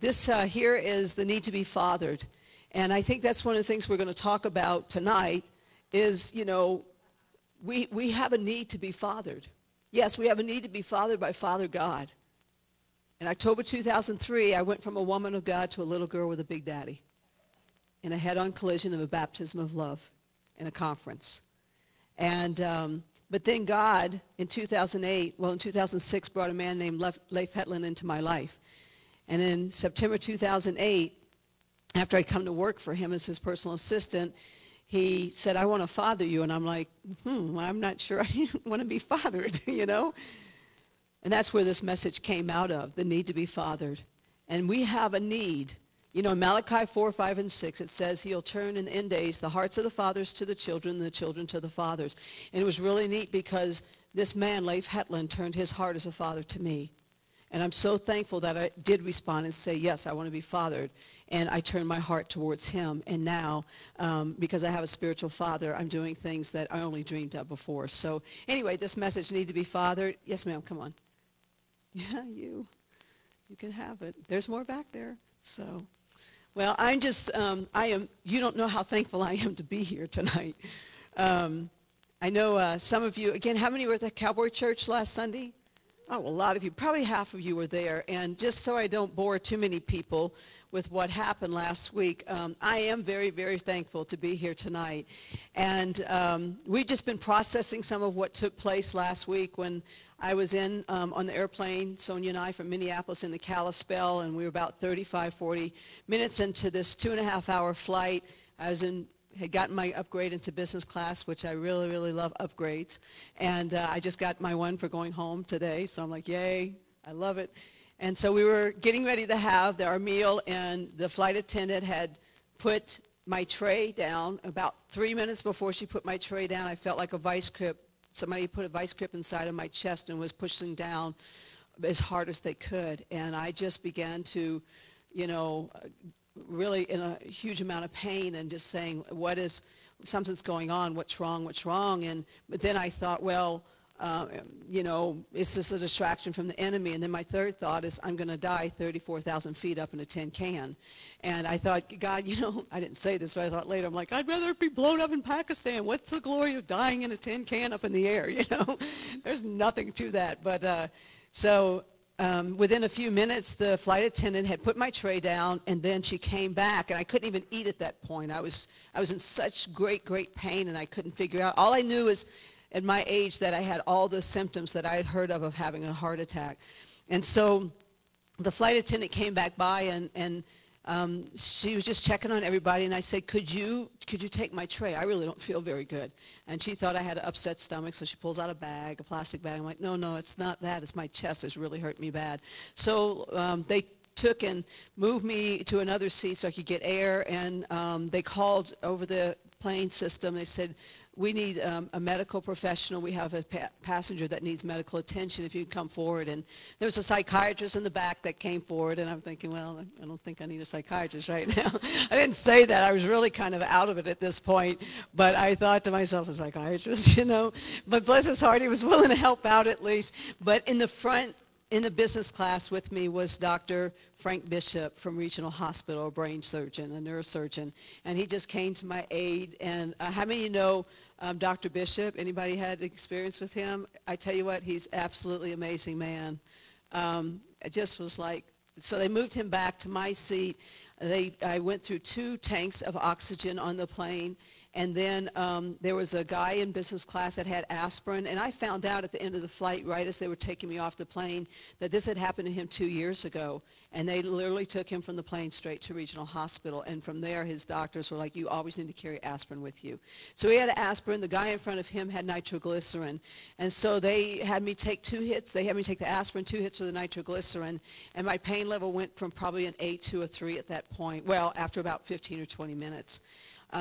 This here is the need to be fathered. And I think that's one of the things we're going to talk about tonight is, you know, we have a need to be fathered. Yes, we have a need to be fathered by Father God. In October 2003, I went from a woman of God to a little girl with a big daddy in a head-on collision of a baptism of love in a conference. And, but then God, in 2008, well, in 2006, brought a man named Leif Hetland into my life. And in September 2008, after I'd come to work for him as his personal assistant, he said, I want to father you. And I'm like, I'm not sure I want to be fathered, you know. And that's where this message came out of, the need to be fathered. And we have a need. You know, in Malachi 4, 5, and 6, it says he'll turn in the end days the hearts of the fathers to the children and the children to the fathers. And it was really neat because this man, Leif Hetland, turned his heart as a father to me. And I'm so thankful that I did respond and say, yes, I want to be fathered. And I turned my heart towards him. And now, because I have a spiritual father, I'm doing things that I only dreamed of before. So anyway, this message, need to be fathered. Yes, ma'am, come on. Yeah, you can have it. There's more back there. So, well, I'm just, you don't know how thankful I am to be here tonight. I know some of you, again, how many were at the Cowboy Church last Sunday? Oh, a lot of you, probably half of you were there. And just so I don't bore too many people with what happened last week, I am very, very thankful to be here tonight. And we've just been processing some of what took place last week when I was on the airplane, Sonia and I, from Minneapolis into Kalispell, and we were about 35, 40 minutes into this 2.5-hour flight. Had gotten my upgrade into business class, which I really, really love upgrades. And I just got my one for going home today, so I'm like, yay, I love it. And so we were getting ready to have our meal, and the flight attendant had put my tray down. About 3 minutes before she put my tray down, I felt like a vice grip. Somebody put a vice grip inside of my chest and was pushing down as hard as they could. And I just began to, you know, really in a huge amount of pain and just saying, something's going on, what's wrong? But then I thought, well, you know, is this a distraction from the enemy? And then my third thought is, I'm going to die 34,000 feet up in a tin can. And I thought, God, you know, I didn't say this, but I thought later, I'm like, I'd rather be blown up in Pakistan. What's the glory of dying in a tin can up in the air, you know? There's nothing to that. But within a few minutes, the flight attendant had put my tray down, and then she came back, and I couldn't even eat at that point. I was in such great, great pain, and I couldn't figure out. All I knew is, at my age, that I had all the symptoms that I had heard of having a heart attack. And so the flight attendant came back by, and she was just checking on everybody, and I said, could you take my tray? I really don't feel very good. And she thought I had an upset stomach, so she pulls out a plastic bag. I'm like, no, it's not that. It's my chest. It's really hurt me bad. So they took and moved me to another seat so I could get air, and they called over the plane system. They said, we need a medical professional. We have a passenger that needs medical attention. If you can come forward. And there was a psychiatrist in the back that came forward, and I'm thinking, well, I don't think I need a psychiatrist right now. I didn't say that. I was really kind of out of it at this point, but I thought to myself, a psychiatrist, you know. But bless his heart, he was willing to help out at least. But in the front, in the business class with me was Dr. Frank Bishop from Regional Hospital, a brain surgeon, a neurosurgeon, and he just came to my aid. And how many of you know Dr. Bishop? Anybody had experience with him? I tell you what, he's absolutely amazing man. It just was like, so they moved him back to my seat. I went through 2 tanks of oxygen on the plane. And then there was a guy in business class that had aspirin, and I found out at the end of the flight, right as they were taking me off the plane, that this had happened to him 2 years ago. And they literally took him from the plane straight to Regional Hospital. And from there, his doctors were like, you always need to carry aspirin with you. So he had aspirin. The guy in front of him had nitroglycerin. And so they had me take 2 hits. They had me take the aspirin, 2 hits of the nitroglycerin. And my pain level went from probably an 8 to a 3 at that point. Well, after about 15 or 20 minutes.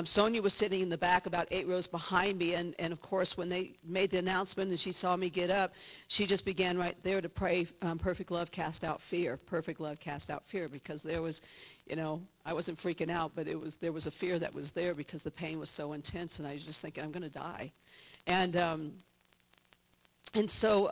Sonia was sitting in the back about 8 rows behind me, and of course when they made the announcement and she saw me get up, she just began right there to pray, perfect love cast out fear, perfect love cast out fear, because there was, you know, I wasn't freaking out, but there was a fear that was there because the pain was so intense, and I was just thinking, I'm going to die. And so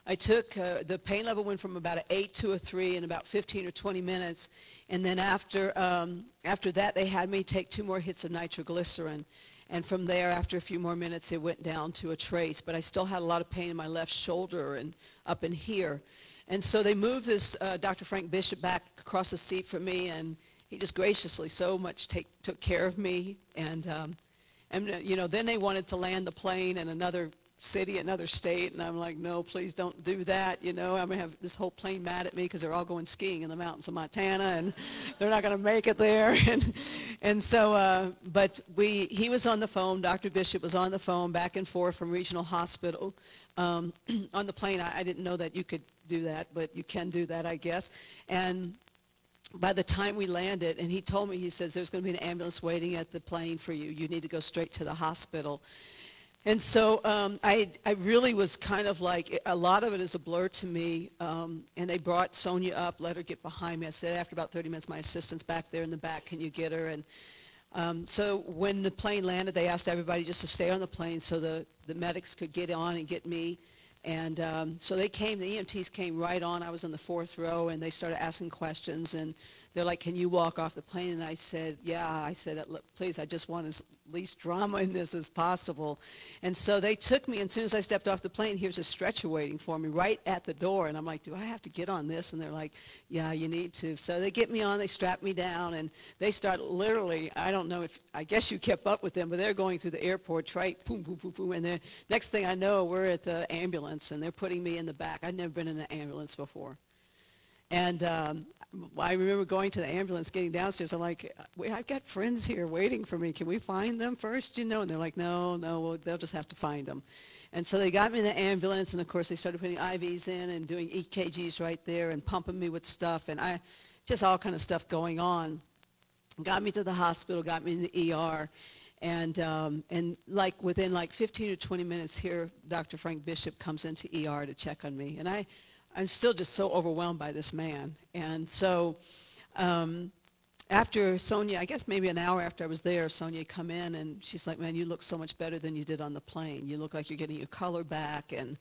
The pain level went from about an 8 to a 3 in about 15 or 20 minutes. And then after that, they had me take 2 more hits of nitroglycerin. And from there, after a few more minutes, it went down to a trace. But I still had a lot of pain in my left shoulder and up in here. And so they moved this Dr. Frank Bishop back across the seat from me, and he just graciously so much took care of me. And you know, then they wanted to land the plane in another city, another state, and I'm like, no, please don't do that. You know, I'm going to have this whole plane mad at me because they're all going skiing in the mountains of Montana, and they're not going to make it there. And so, but he was on the phone, Dr. Bishop was on the phone back and forth from regional hospital. On the plane, I didn't know that you could do that, but you can do that, I guess. And by the time we landed, and he told me, he says, there's going to be an ambulance waiting at the plane for you. You need to go straight to the hospital. And so I really was kind of like, a lot of it is a blur to me. And they brought Sonia up, let her get behind me. I said, after about 30 minutes, my assistant's back there in the back. Can you get her? And so when the plane landed, they asked everybody just to stay on the plane so the medics could get on and get me. And so they came, the EMTs came right on. I was in the 4th row, and they started asking questions. And they're like, can you walk off the plane? And I said, yeah. I said, look, please, I just want as least drama in this as possible. And so they took me, and as soon as I stepped off the plane, here's a stretcher waiting for me right at the door. And I'm like, do I have to get on this? And they're like, yeah, you need to. So they get me on, they strap me down, and they start literally, I don't know if, I guess you kept up with them, but they're going through the airport, right? Boom, boom, boom, boom. And then next thing I know, we're at the ambulance, and they're putting me in the back. I'd never been in an ambulance before. And I remember going to the ambulance, getting downstairs. I'm like, I've got friends here waiting for me. Can we find them first, you know? And they're like, no, well, they'll just have to find them. And so they got me in the ambulance, and, of course, they started putting IVs in and doing EKGs right there and pumping me with stuff, and just all kind of stuff going on. Got me to the hospital, got me in the ER. And like within like 15 or 20 minutes here, Dr. Frank Bishop comes into ER to check on me. And I'm still just so overwhelmed by this man. And so after Sonia, I guess maybe an hour after I was there, Sonia come in, and she's like, man, you look so much better than you did on the plane. You look like you're getting your color back, and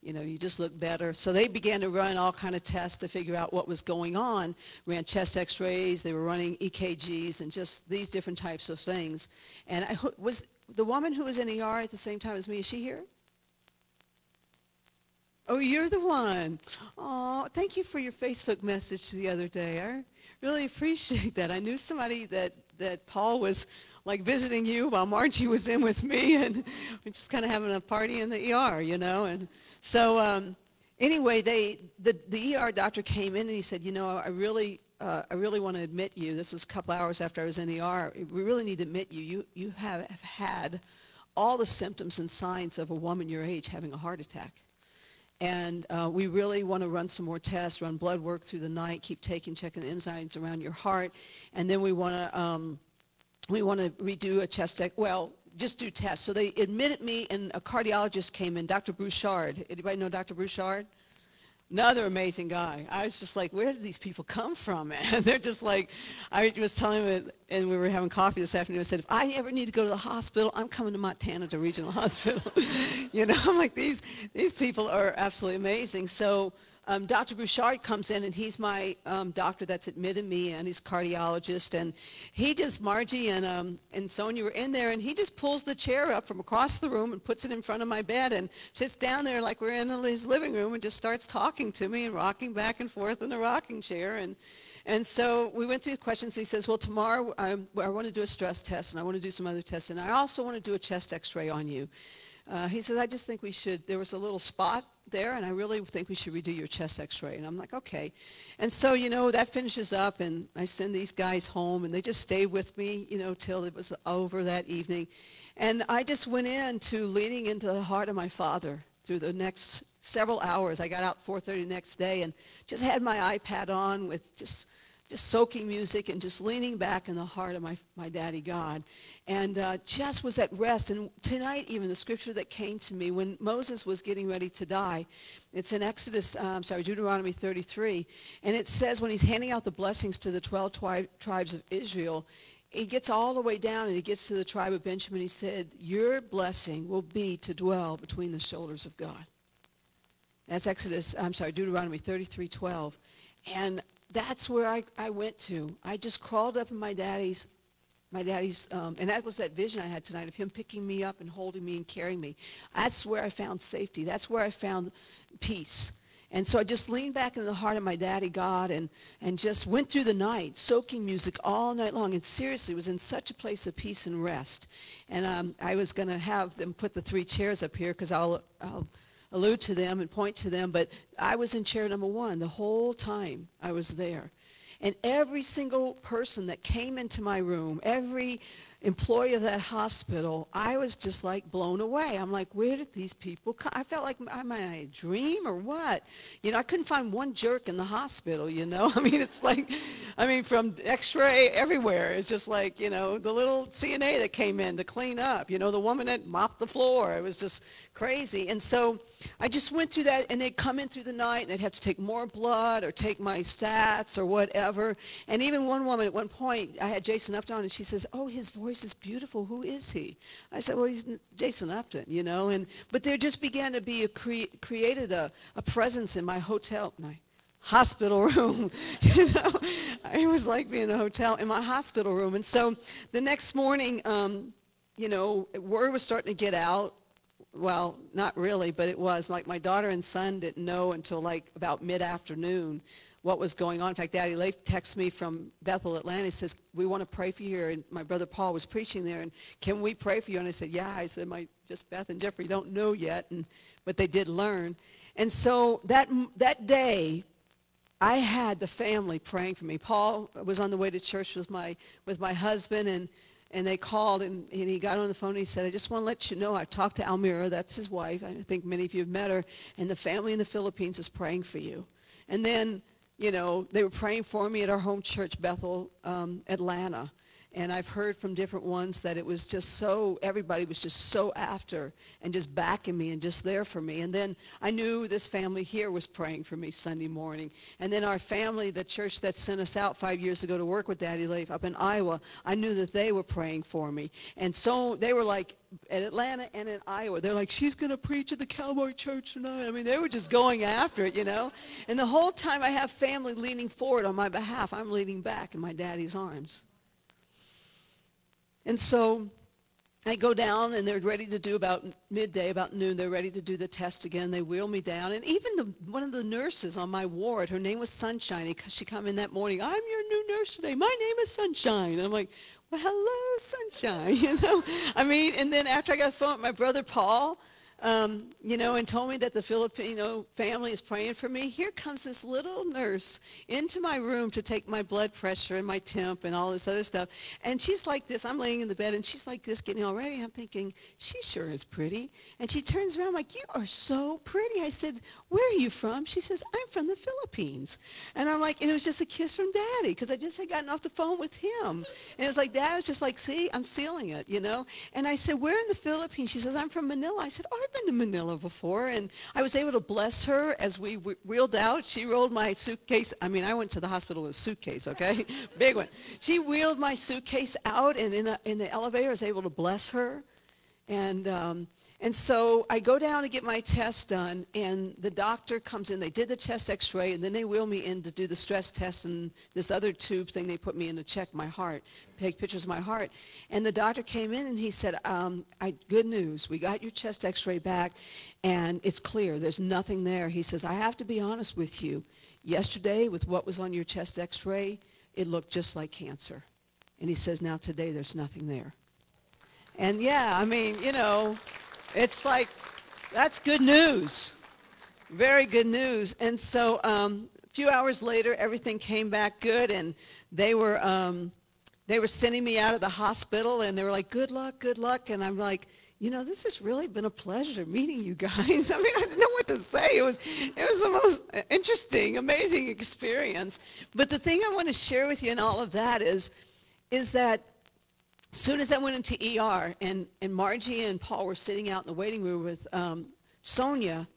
you know, you just look better. So they began to run all kind of tests to figure out what was going on. Ran chest x-rays, they were running EKGs, and just these different types of things. And was the woman who was in ER at the same time as me, is she here? Oh, you're the one. Oh, thank you for your Facebook message the other day. I really appreciate that. I knew somebody that Paul was like visiting you while Margie was in with me, and we're just kind of having a party in the ER, you know. And so anyway, the ER doctor came in, and he said, you know, I really want to admit you. This was a couple hours after I was in the ER. We really need to admit you. You have had all the symptoms and signs of a woman your age having a heart attack. And we really want to run some more tests, run blood work through the night, checking the enzymes around your heart, and then we want to redo a chest test. Well, just do tests. So they admitted me, and a cardiologist came in, Dr. Bouchard. Anybody know Dr. Bouchard? Another amazing guy. I was just like, where did these people come from? And they're just like, I was telling him, and we were having coffee this afternoon, I said, if I ever need to go to the hospital, I'm coming to Montana to regional hospital. You know, I'm like, these people are absolutely amazing. So Dr. Bouchard comes in, and he's my doctor that's admitted me, and he's a cardiologist. And he just, Margie and Sonia were in there, and he just pulls the chair up from across the room and puts it in front of my bed and sits down there like we're in his living room and just starts talking to me and rocking back and forth in the rocking chair. And so we went through the questions. He says, well, tomorrow I want to do a stress test, and I want to do some other tests, and I also want to do a chest x-ray on you. He says, I just think we should, there was a little spot there, and I really think we should redo your chest x-ray. And I'm like, okay. And so, you know, that finishes up, and I send these guys home, and they just stayed with me, you know, till it was over that evening. And I just went into leaning into the heart of my Father through the next several hours. I got out 4:30 the next day and just had my iPad on with just soaking music and just leaning back in the heart of my daddy God, and just was at rest. And tonight, even the scripture that came to me when Moses was getting ready to die, it's in Deuteronomy 33, and it says when he's handing out the blessings to the 12 tribes of Israel, he gets all the way down and he gets to the tribe of Benjamin. He said, your blessing will be to dwell between the shoulders of God. That's Deuteronomy 33:12. And that's where I went to. I just crawled up in my daddy's, and that was that vision I had tonight of him picking me up and holding me and carrying me. That's where I found safety. That's where I found peace. And so I just leaned back into the heart of my daddy God and just went through the night, soaking music all night long. And seriously, was in such a place of peace and rest. And I was going to have them put the 3 chairs up here because I'll allude to them and point to them. But I was in chair number 1 the whole time I was there. And every single person that came into my room, every employee of that hospital, I was just like blown away. I'm like, where did these people come? I felt like, am I in a dream or what? You know, I couldn't find one jerk in the hospital, you know. I mean, it's like, from x-ray everywhere. It's just like, you know, the little CNA that came in to clean up, you know, the woman that mopped the floor. It was just crazy. And so I just went through that, and they'd come in through the night, and they'd have to take more blood or take my stats or whatever. And even one woman at one point, I had Jason Upton, and she says, oh, his voice is beautiful. Who is he? I said, well, he's Jason Upton, you know. But there just began to be created a presence in my hospital room. You know, it was like being in a hotel in my hospital room. And so the next morning, you know, word was starting to get out. Well, not really, but it was. Like my daughter and son didn't know until like about mid-afternoon what was going on. In fact, Daddy Leif texts me from Bethel, Atlanta. He says, we want to pray for you here. And my brother Paul was preaching there, and can we pray for you? And I said, yeah. I said, just Beth and Jeffrey don't know yet, but they did learn. And so that day, I had the family praying for me. Paul was on the way to church with my husband, and they called, and he got on the phone, and he said, I just want to let you know, I talked to Almira, that's his wife. I think many of you have met her, and the family in the Philippines is praying for you. And then, you know, they were praying for me at our home church, Bethel, Atlanta. And I've heard from different ones that it was just so, everybody was just so after and just backing me and just there for me. And then I knew this family here was praying for me Sunday morning. And then our family, the church that sent us out 5 years ago to work with Daddy Leif up in Iowa, I knew that they were praying for me. And so they were like, at Atlanta and in Iowa, they're like, she's going to preach at the Cowboy Church tonight. I mean, they were just going after it, you know. And the whole time I have family leaning forward on my behalf, I'm leaning back in my daddy's arms. And so I go down, and they're ready to do about midday, about noon, they're ready to do the test again. They wheel me down. And even one of the nurses on my ward, her name was Sunshine. She come in that morning, I'm your new nurse today. My name is Sunshine. And I'm like, well, hello, Sunshine, you know. I mean, and then after I got the phone with my brother Paul, you know, and told me that the Filipino family is praying for me, here comes this little nurse into my room to take my blood pressure and my temp and all this other stuff. And she's like this. I'm laying in the bed, and she's like this, getting all ready. I'm thinking, she sure is pretty. And she turns around like, you are so pretty. I said, where are you from? She says, I'm from the Philippines. And I'm like, and it was just a kiss from Daddy, because I just had gotten off the phone with him. And it was like, Dad was just like, see, I'm sealing it, you know. And I said, where in the Philippines? She says, I'm from Manila. I said, oh, I've been to Manila before. And I was able to bless her as we wheeled out. She rolled my suitcase. I mean, I went to the hospital with a suitcase, okay? Big one. She wheeled my suitcase out, and in the elevator I was able to bless her. And so I go down to get my test done, and the doctor comes in. They did the chest x-ray, and then they wheel me in to do the stress test and this other tube thing they put me in to check my heart, take pictures of my heart. And the doctor came in, and he said, good news. We got your chest x-ray back, and it's clear. There's nothing there. He says, I have to be honest with you. Yesterday, with what was on your chest x-ray, it looked just like cancer. And he says, now today, there's nothing there. And yeah, I mean, you know, it's like, that's good news, very good news. And so a few hours later, everything came back good, and they were sending me out of the hospital, and they were like, good luck, good luck. And I'm like, you know, this has really been a pleasure meeting you guys. I mean, I didn't know what to say. It was the most interesting, amazing experience. But the thing I want to share with you in all of that is that as soon as I went into ER, and Margie and Paul were sitting out in the waiting room with Sonia,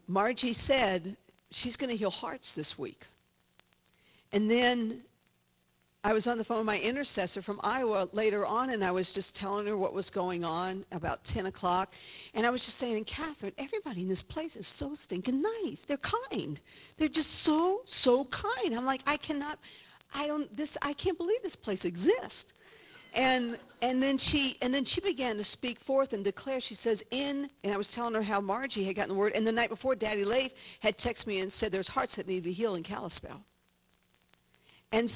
Margie said, she's going to heal hearts this week. And then I was on the phone with my intercessor from Iowa later on, and I was just telling her what was going on about 10 o'clock. And I was just saying, Catherine, everybody in this place is so stinking nice. They're kind. They're just so, so kind. I'm like, I can't believe this place exists. And then she began to speak forth and declare. She says, and I was telling her how Margie had gotten the word. And the night before, Daddy Leif had texted me and said there's hearts that need to be healed in Kalispell. And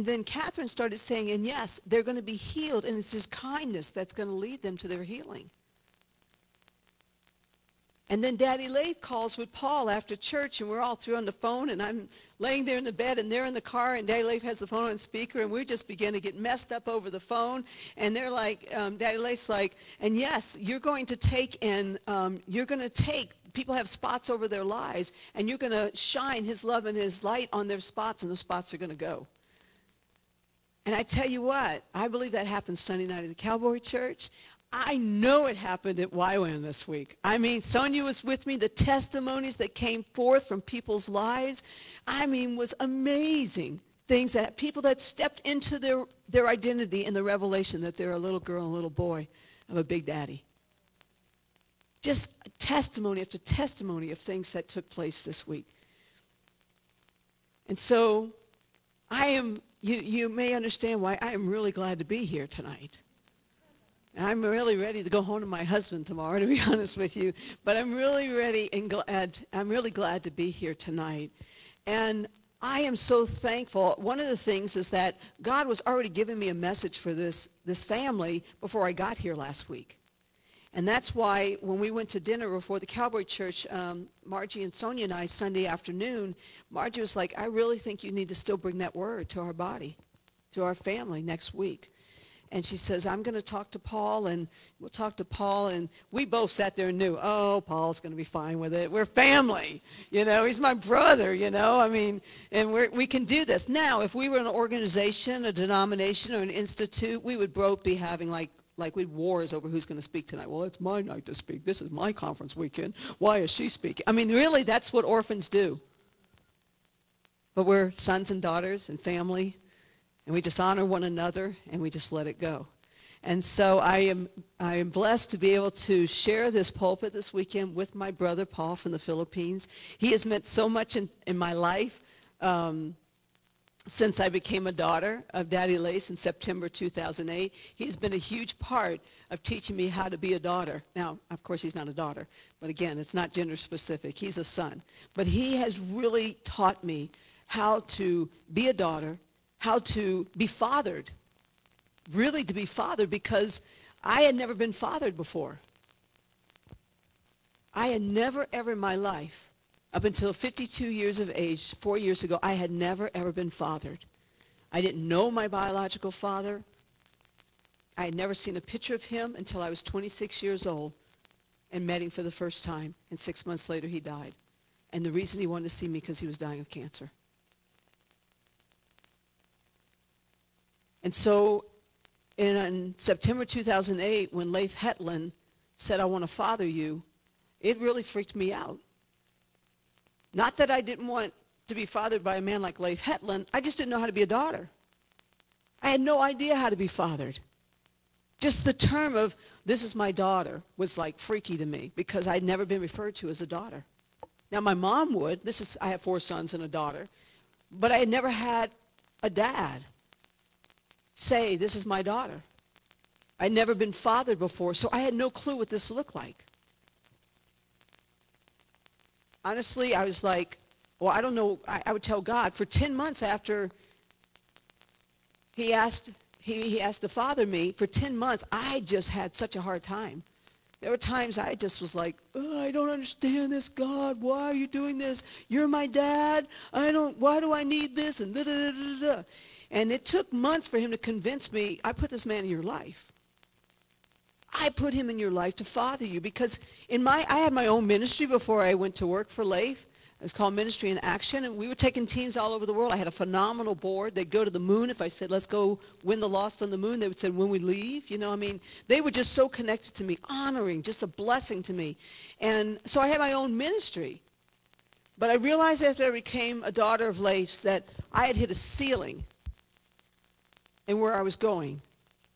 then Catherine started saying, and yes, they're going to be healed, and it's his kindness that's going to lead them to their healing. And then Daddy Leif calls with Paul after church, and we're all through on the phone, and I'm laying there in the bed, and they're in the car, and Daddy Leif has the phone on speaker, and we just begin to get messed up over the phone. And they're like, Daddy Leif's like, and yes, you're going to take, people have spots over their lives, and you're going to shine his love and his light on their spots, and the spots are going to go. And I tell you what, I believe that happened Sunday night at the Cowboy Church. I know it happened at YWAM this week. I mean, Sonia was with me. The testimonies that came forth from people's lives, was amazing. Things that people that stepped into their identity in the revelation that they're a little girl and a little boy of a big daddy. Just testimony after testimony of things that took place this week. And so you may understand why I am really glad to be here tonight. I'm really ready to go home to my husband tomorrow, to be honest with you. But I'm really ready and glad. I'm really glad to be here tonight. And I am so thankful. One of the things is that God was already giving me a message for this family before I got here last week. And that's why when we went to dinner before the Cowboy Church, Margie and Sonia and I, Sunday afternoon, Margie was like, I really think you need to still bring that word to our body, to our family next week. And she says, I'm going to talk to Paul, and we'll talk to Paul. And we both sat there and knew, oh, Paul's going to be fine with it. We're family. He's my brother, and we can do this. Now, if we were an organization, a denomination, or an institute, we would both be having like we'd wars over who's going to speak tonight. Well, it's my night to speak. This is my conference weekend. Why is she speaking? Really, that's what orphans do. But we're sons and daughters and family. And we just honor one another, and we just let it go. And so I am blessed to be able to share this pulpit this weekend with my brother, Paul, from the Philippines. He has meant so much in my life since I became a daughter of Daddy Lace in September 2008. He's been a huge part of teaching me how to be a daughter. Now, of course, he's not a daughter. But again, it's not gender specific. He's a son. But he has really taught me how to be a daughter, how to be fathered, really to be fathered, because I had never been fathered before. I had never, ever in my life, up until 52 years of age, 4 years ago, I had never, ever been fathered. I didn't know my biological father. I had never seen a picture of him until I was 26 years old and met him for the first time. And 6 months later, he died. And the reason he wanted to see me, because he was dying of cancer. And so in September 2008, when Leif Hetland said, I want to father you, it really freaked me out. Not that I didn't want to be fathered by a man like Leif Hetland. I just didn't know how to be a daughter. I had no idea how to be fathered. Just the term of, this is my daughter, was like freaky to me, because I'd never been referred to as a daughter. Now, my mom would. I have 4 sons and a daughter. But I had never had a dad say, this is my daughter. I'd never been fathered before, so I had no clue what this looked like. Honestly, I was like, well, I don't know. I would tell God, for 10 months after he asked to father me, for 10 months, I just had such a hard time. There were times I just was like, oh, I don't understand this, God. Why are you doing this? You're my dad. Why do I need this? And da-da-da-da-da. And it took months for him to convince me, I put this man in your life. I put him in your life to father you, because I had my own ministry before I went to work for Leif. It was called Ministry in Action, and we were taking teams all over the world. I had a phenomenal board. They'd go to the moon. If I said, let's go win the Lost on the moon, they would say, when we leave. They were just so connected to me, honoring, just a blessing to me. And so I had my own ministry. But I realized after I became a daughter of Leif's that I had hit a ceiling. and where I was going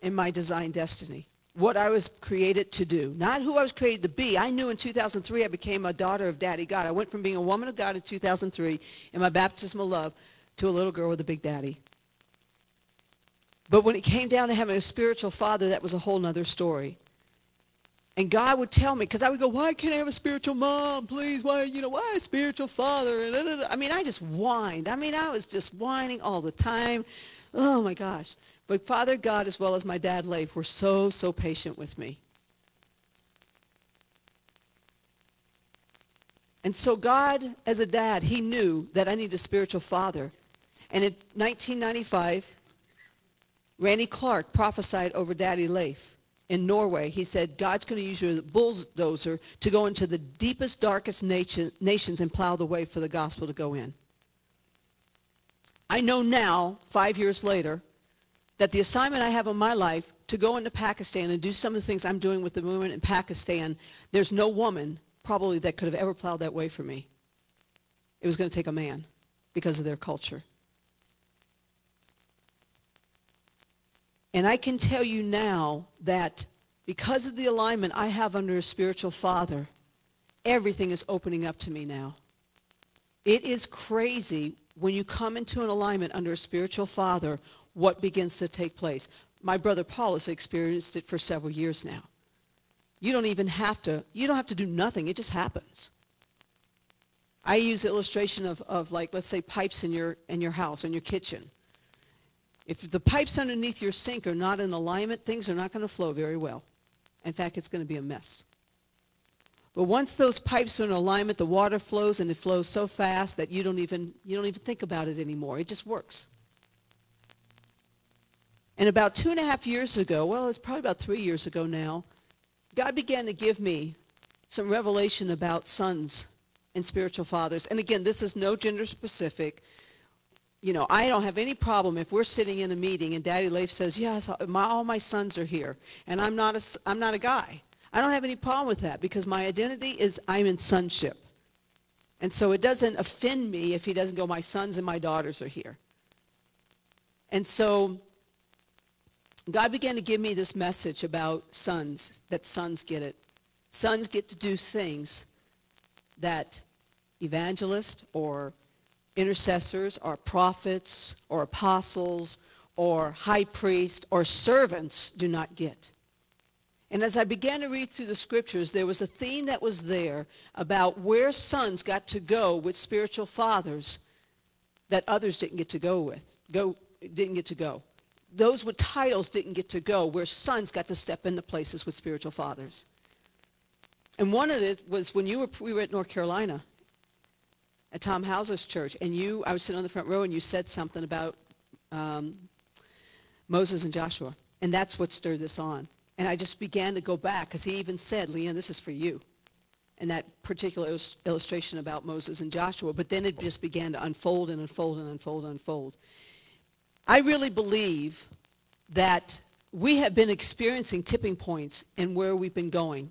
in my design destiny. What I was created to do, not who I was created to be. I knew in 2003 I became a daughter of Daddy God. I went from being a woman of God in 2003 in my baptismal love to a little girl with a big daddy. But when it came down to having a spiritual father, that was a whole nother story. And God would tell me, because I would go, why can't I have a spiritual mom, please? Why a spiritual father? And I mean, I just whined. I mean, I was just whining all the time. Oh, my gosh. But Father God, as well as my dad, Leif, were so, so patient with me. And so God, as a dad, he knew that I needed a spiritual father. And in 1995, Randy Clark prophesied over Daddy Leif in Norway. He said, God's going to use you as a bulldozer to go into the deepest, darkest nations and plow the way for the gospel to go in. I know now, 5 years later, that the assignment I have in my life to go into Pakistan and do some of the things I'm doing with the movement in Pakistan, there's no woman probably that could have ever plowed that way for me. It was going to take a man because of their culture. And I can tell you now that because of the alignment I have under a spiritual father, everything is opening up to me now. It is crazy when you come into an alignment under a spiritual father, what begins to take place. My brother Paul has experienced it for several years now. You don't have to do nothing. It just happens. I use the illustration of like, let's say, pipes in your house, in your kitchen. If the pipes underneath your sink are not in alignment, things are not going to flow very well. In fact, it's going to be a mess. But once those pipes are in alignment, the water flows, and it flows so fast that you don't even think about it anymore. It just works. And about 2.5 years ago, well, it's probably about 3 years ago now, God began to give me some revelation about sons and spiritual fathers. And again, this is no gender specific. You know, I don't have any problem if we're sitting in a meeting and Daddy Leif says, yes, all my sons are here, and I'm not a guy. I don't have any problem with that because my identity is I'm in sonship. And so it doesn't offend me if he doesn't go, my sons and my daughters are here. And so God began to give me this message about sons, that sons get it. Sons get to do things that evangelists or intercessors or prophets or apostles or high priests or servants do not get. And as I began to read through the scriptures, there was a theme that was there about where sons got to go with spiritual fathers that others didn't get to go. Those with titles didn't get to go, where sons got to step into places with spiritual fathers. And one of it was when we were at North Carolina at Tom Hauser's church, and I was sitting on the front row, and you said something about Moses and Joshua, and that's what stirred this on. And I just began to go back, because he even said, Leanne, this is for you, and that particular illustration about Moses and Joshua. But then it just began to unfold and unfold and unfold and unfold. I really believe that we have been experiencing tipping points in where we've been going.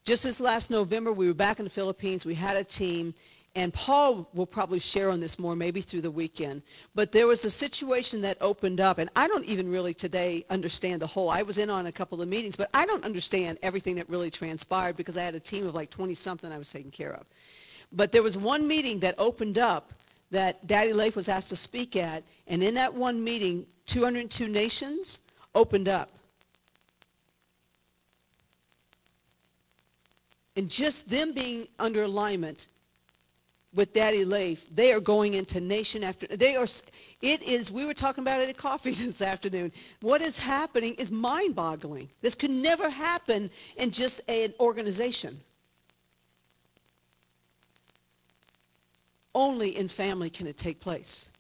Just this last November, we were back in the Philippines. We had a team, and Paul will probably share on this more maybe through the weekend. But there was a situation that opened up, and I don't even really today understand the whole. I was in on a couple of meetings, but I don't understand everything that really transpired because I had a team of like 20-something I was taking care of. But there was one meeting that opened up that Daddy Leif was asked to speak at, and in that one meeting, 202 nations opened up. And just them being under alignment with Daddy Leif, they are going into nation after, we were talking about it at coffee this afternoon. What is happening is mind-boggling. This could never happen in just an organization. Only in family can it take place.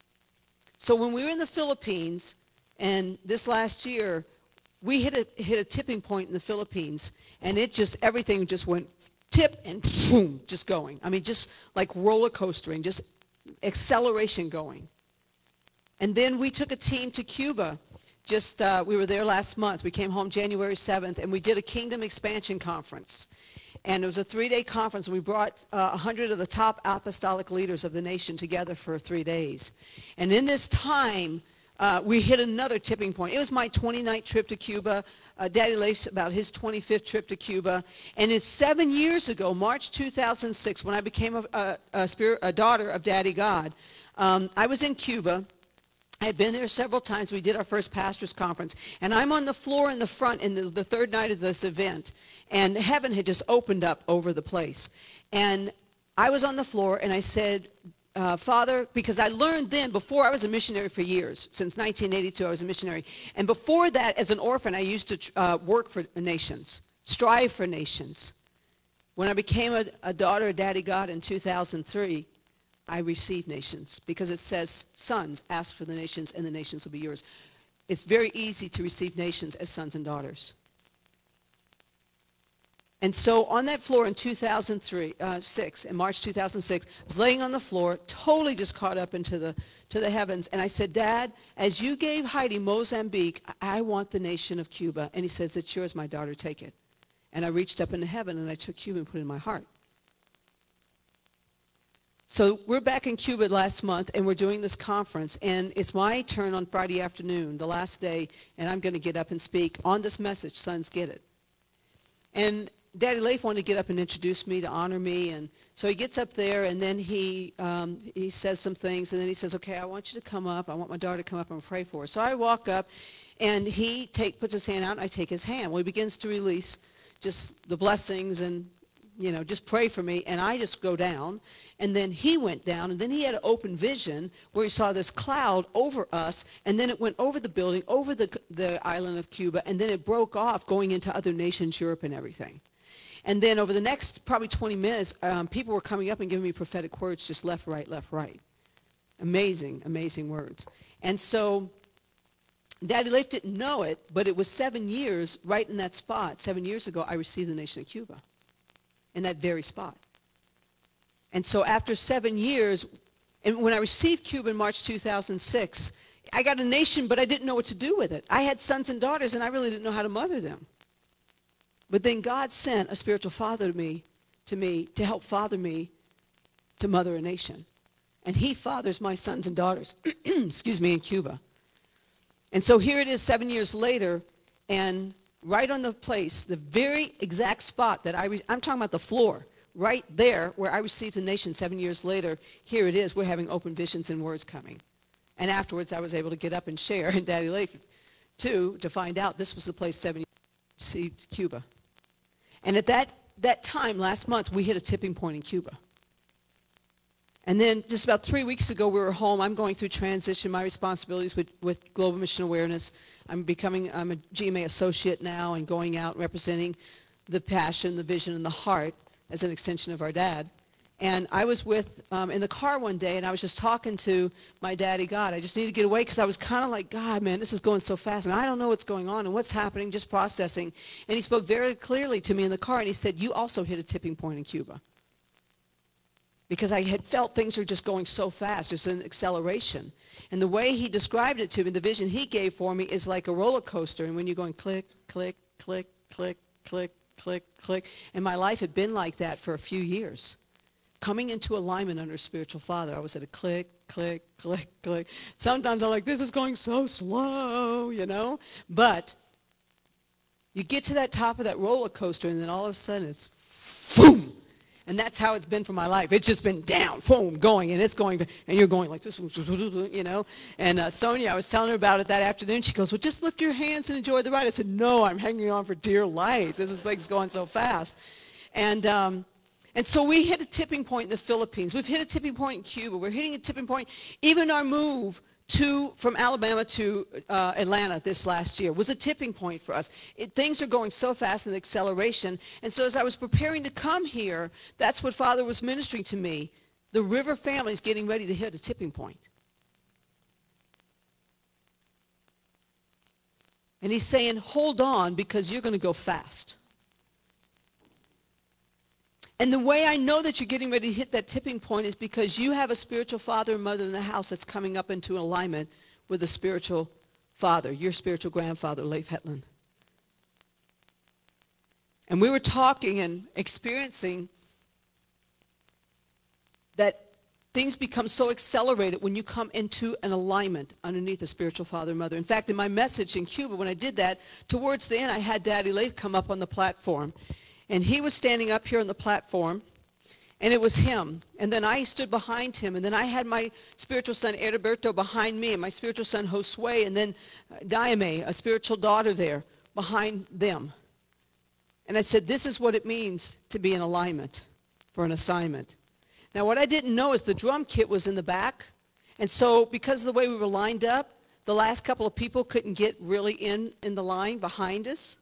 So when we were in the Philippines, and this last year, we hit a tipping point in the Philippines, and everything just went tip and boom, just going. I mean, just like roller coastering, just acceleration going. And then we took a team to Cuba. We were there last month. We came home January 7th, and we did a Kingdom Expansion Conference. And it was a 3-day conference. We brought 100 of the top apostolic leaders of the nation together for 3 days. And in this time, we hit another tipping point. It was my 29th trip to Cuba. Daddy Leif's about his 25th trip to Cuba. And it's 7 years ago, March 2006, when I became a daughter of Daddy God. I was in Cuba. I had been there several times. We did our first pastor's conference. And I'm on the floor in the front in the third night of this event. And heaven had just opened up over the place. And I was on the floor, and I said, Father, because I learned then, before I was a missionary for years, since 1982 I was a missionary, and before that as an orphan I used to work for nations, strive for nations. When I became a daughter of Daddy God in 2003, I received nations, because it says, sons, ask for the nations and the nations will be yours. It's very easy to receive nations as sons and daughters. And so on that floor in 2006, in March 2006, I was laying on the floor, totally just caught up into the heavens. And I said, Dad, as you gave Heidi Mozambique, I want the nation of Cuba. And he says, it's yours, my daughter, take it. And I reached up into heaven, and I took Cuba and put it in my heart. So we're back in Cuba last month, and we're doing this conference. And it's my turn on Friday afternoon, the last day, and I'm going to get up and speak on this message, Sons Get It. And Daddy Leif wanted to get up and introduce me, to honor me, and so he gets up there, and then he says some things, and then he says, okay, I want you to come up. I want my daughter to come up and pray for her. So I walk up, and he puts his hand out, and I take his hand. Well, he begins to release just the blessings and, you know, just pray for me, and I just go down. And then he went down, and then he had an open vision where he saw this cloud over us, and then it went over the building, over the island of Cuba, and then it broke off going into other nations, Europe and everything. And then over the next probably 20 minutes, people were coming up and giving me prophetic words, just left, right, left, right. Amazing, amazing words. And so Daddy Leif didn't know it, but it was 7 years right in that spot. 7 years ago, I received the nation of Cuba in that very spot. And so after 7 years, and when I received Cuba in March 2006, I got a nation, but I didn't know what to do with it. I had sons and daughters, and I really didn't know how to mother them. But then God sent a spiritual father to me to help father me to mother a nation. And he fathers my sons and daughters, excuse me, in Cuba. And so here it is 7 years later, and right on the place, the very exact spot that I'm talking about the floor, right there where I received the nation 7 years later, here it is, we're having open visions and words coming. And afterwards I was able to get up and share, and Daddy Leif too, to find out this was the place 7 years received Cuba. And at that time, last month, we hit a tipping point in Cuba. And then just about 3 weeks ago, we were home. I'm going through transition, my responsibilities with Global Mission Awareness. I'm a GMA associate now and going out representing the passion, the vision, and the heart as an extension of our dad. And I was in the car one day, and I was just talking to my Daddy God. I just needed to get away because I was kind of like, God, man, this is going so fast, and I don't know what's going on and what's happening, just processing. And he spoke very clearly to me in the car, and he said, you also hit a tipping point in Cuba. Because I had felt things are just going so fast. There's an acceleration. And the way he described it to me, the vision he gave for me, is like a roller coaster. And when you're going click, click, click, click, click, click, click. And my life had been like that for a few years. Coming into alignment under spiritual father, I was at a click, click, click, click. Sometimes I'm like, this is going so slow, you know. But you get to that top of that roller coaster, and then all of a sudden it's boom. And that's how it's been for my life. It's just been down, boom, going, and it's going, and you're going like this, you know. And Sonia, I was telling her about it that afternoon. She goes, well, just lift your hands and enjoy the ride. I said, no, I'm hanging on for dear life. This thing's going so fast. And so we hit a tipping point in the Philippines. We've hit a tipping point in Cuba. We're hitting a tipping point. Even our move from Alabama to Atlanta this last year was a tipping point for us. Things are going so fast in the acceleration. And so as I was preparing to come here, that's what Father was ministering to me. The River family is getting ready to hit a tipping point. And he's saying, hold on, because you're going to go fast. And the way I know that you're getting ready to hit that tipping point is because you have a spiritual father and mother in the house that's coming up into alignment with a spiritual father, your spiritual grandfather, Leif Hetland. And we were talking and experiencing that Things become so accelerated when you come into an alignment underneath a spiritual father and mother. In fact, in my message in Cuba, when I did that, towards the end, I had Daddy Leif come up on the platform. And he was standing up here on the platform, and it was him. And then I stood behind him, and then I had my spiritual son, Heriberto, behind me, and my spiritual son, Josue, and then Daime, a spiritual daughter there, behind them. And I said, this is what it means to be in alignment for an assignment. Now, what I didn't know is the drum kit was in the back. And so because of the way we were lined up, the last couple of people couldn't get really in the line behind us.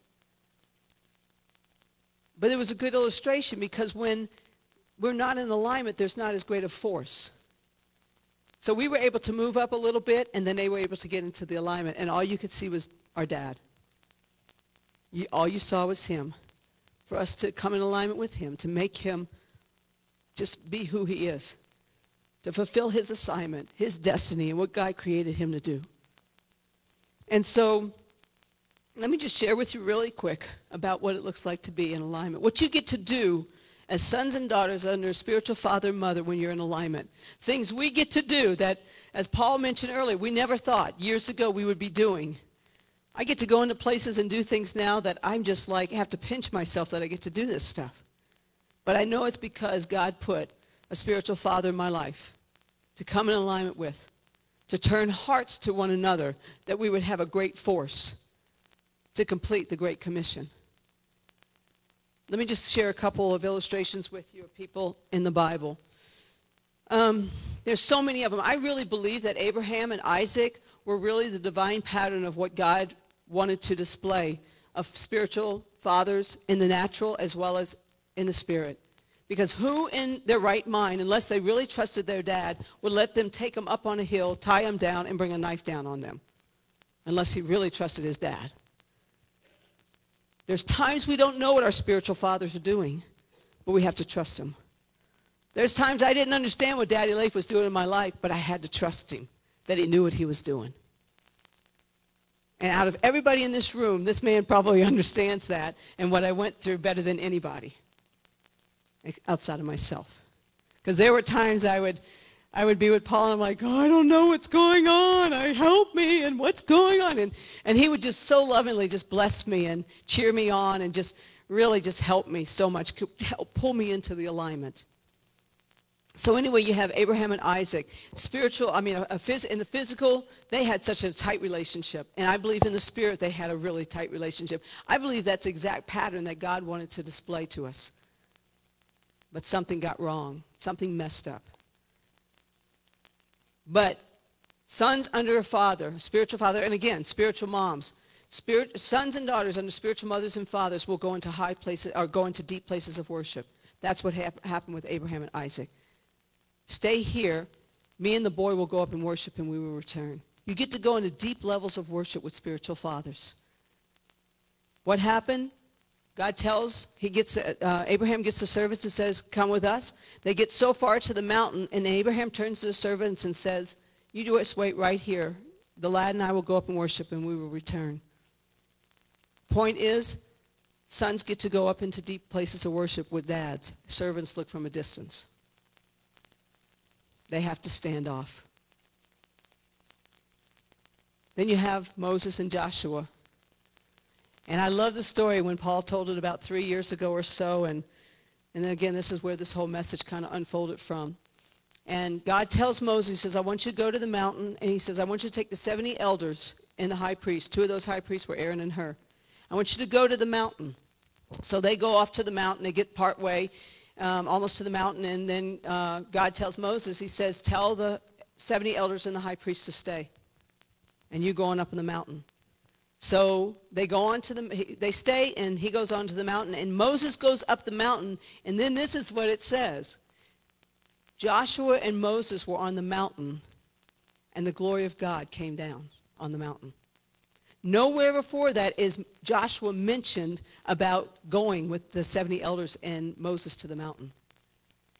But it was a good illustration because when we're not in alignment, there's not as great a force. So we were able to move up a little bit, and then they were able to get into the alignment. And all you could see was our dad. All you saw was him. For us to come in alignment with him, to make him just be who he is, to fulfill his assignment, his destiny, and what God created him to do. And so let me just share with you really quick about what it looks like to be in alignment. What you get to do as sons and daughters under a spiritual father and mother when you're in alignment. Things we get to do that, as Paul mentioned earlier, we never thought years ago we would be doing. I get to go into places and do things now that I'm just like, have to pinch myself that I get to do this stuff. But I know it's because God put a spiritual father in my life to come in alignment with, to turn hearts to one another, that we would have a great force to complete the Great Commission. Let me just share a couple of illustrations with you of people in the Bible. There's so many of them. I really believe that Abraham and Isaac were really the divine pattern of what God wanted to display of spiritual fathers in the natural as well as in the spirit. Because who in their right mind, unless they really trusted their dad, would let them take them up on a hill, tie them down, and bring a knife down on them? Unless he really trusted his dad. There's times we don't know what our spiritual fathers are doing, but we have to trust them. There's times I didn't understand what Daddy Leif was doing in my life, but I had to trust him, that he knew what he was doing. And out of everybody in this room, this man probably understands that and what I went through better than anybody outside of myself. Because there were times I would be with Paul and I'm like, oh, I don't know what's going on. Help me, and what's going on? And he would just so lovingly just bless me and cheer me on and just really just help me so much, help pull me into the alignment. So anyway, you have Abraham and Isaac. Spiritual, in the physical, they had such a tight relationship. And I believe in the spirit, they had a really tight relationship. I believe that's the exact pattern that God wanted to display to us. But something got wrong. Something messed up. But sons under a father, a spiritual father, and again, spiritual moms, sons and daughters under spiritual mothers and fathers will go into high places, or go into deep places of worship. That's what happened with Abraham and Isaac. Stay here. Me and the boy will go up and worship, and we will return. You get to go into deep levels of worship with spiritual fathers. What happened? God tells, Abraham gets the servants and says, come with us. They get so far to the mountain, and Abraham turns to the servants and says, you just wait right here. The lad and I will go up and worship, and we will return. Point is, sons get to go up into deep places of worship with dads. Servants look from a distance. They have to stand off. Then you have Moses and Joshua. And I love the story when Paul told it about 3 years ago or so. And then again, this is where this whole message kind of unfolded from. And God tells Moses, he says, I want you to go to the mountain. And he says, I want you to take the 70 elders and the high priest. 2 of those high priests were Aaron and Hur. I want you to go to the mountain. So they go off to the mountain. They get part way, almost to the mountain. And then God tells Moses, he says, tell the 70 elders and the high priest to stay. And you going up on the mountain. So they go on to they stay, and he goes on to the mountain, and Moses goes up the mountain, and then this is what it says. Joshua and Moses were on the mountain, and the glory of God came down on the mountain. Nowhere before that is Joshua mentioned about going with the 70 elders and Moses to the mountain.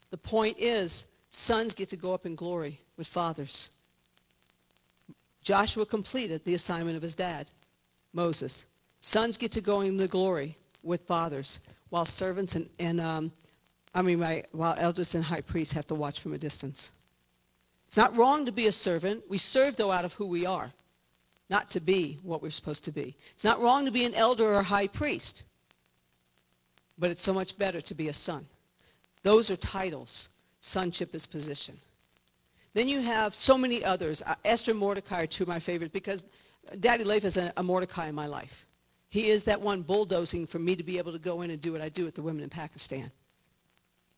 The point is, sons get to go up in glory with fathers. Joshua completed the assignment of his dad, Moses. Sons get to go into glory with fathers, while servants while elders and high priests have to watch from a distance. It's not wrong to be a servant. We serve, though, out of who we are, not to be what we're supposed to be. It's not wrong to be an elder or a high priest, but it's so much better to be a son. Those are titles. Sonship is position. Then you have so many others. Esther and Mordecai are two of my favorites because Daddy Leif is a Mordecai in my life. He is that one bulldozing for me to be able to go in and do what I do with the women in Pakistan.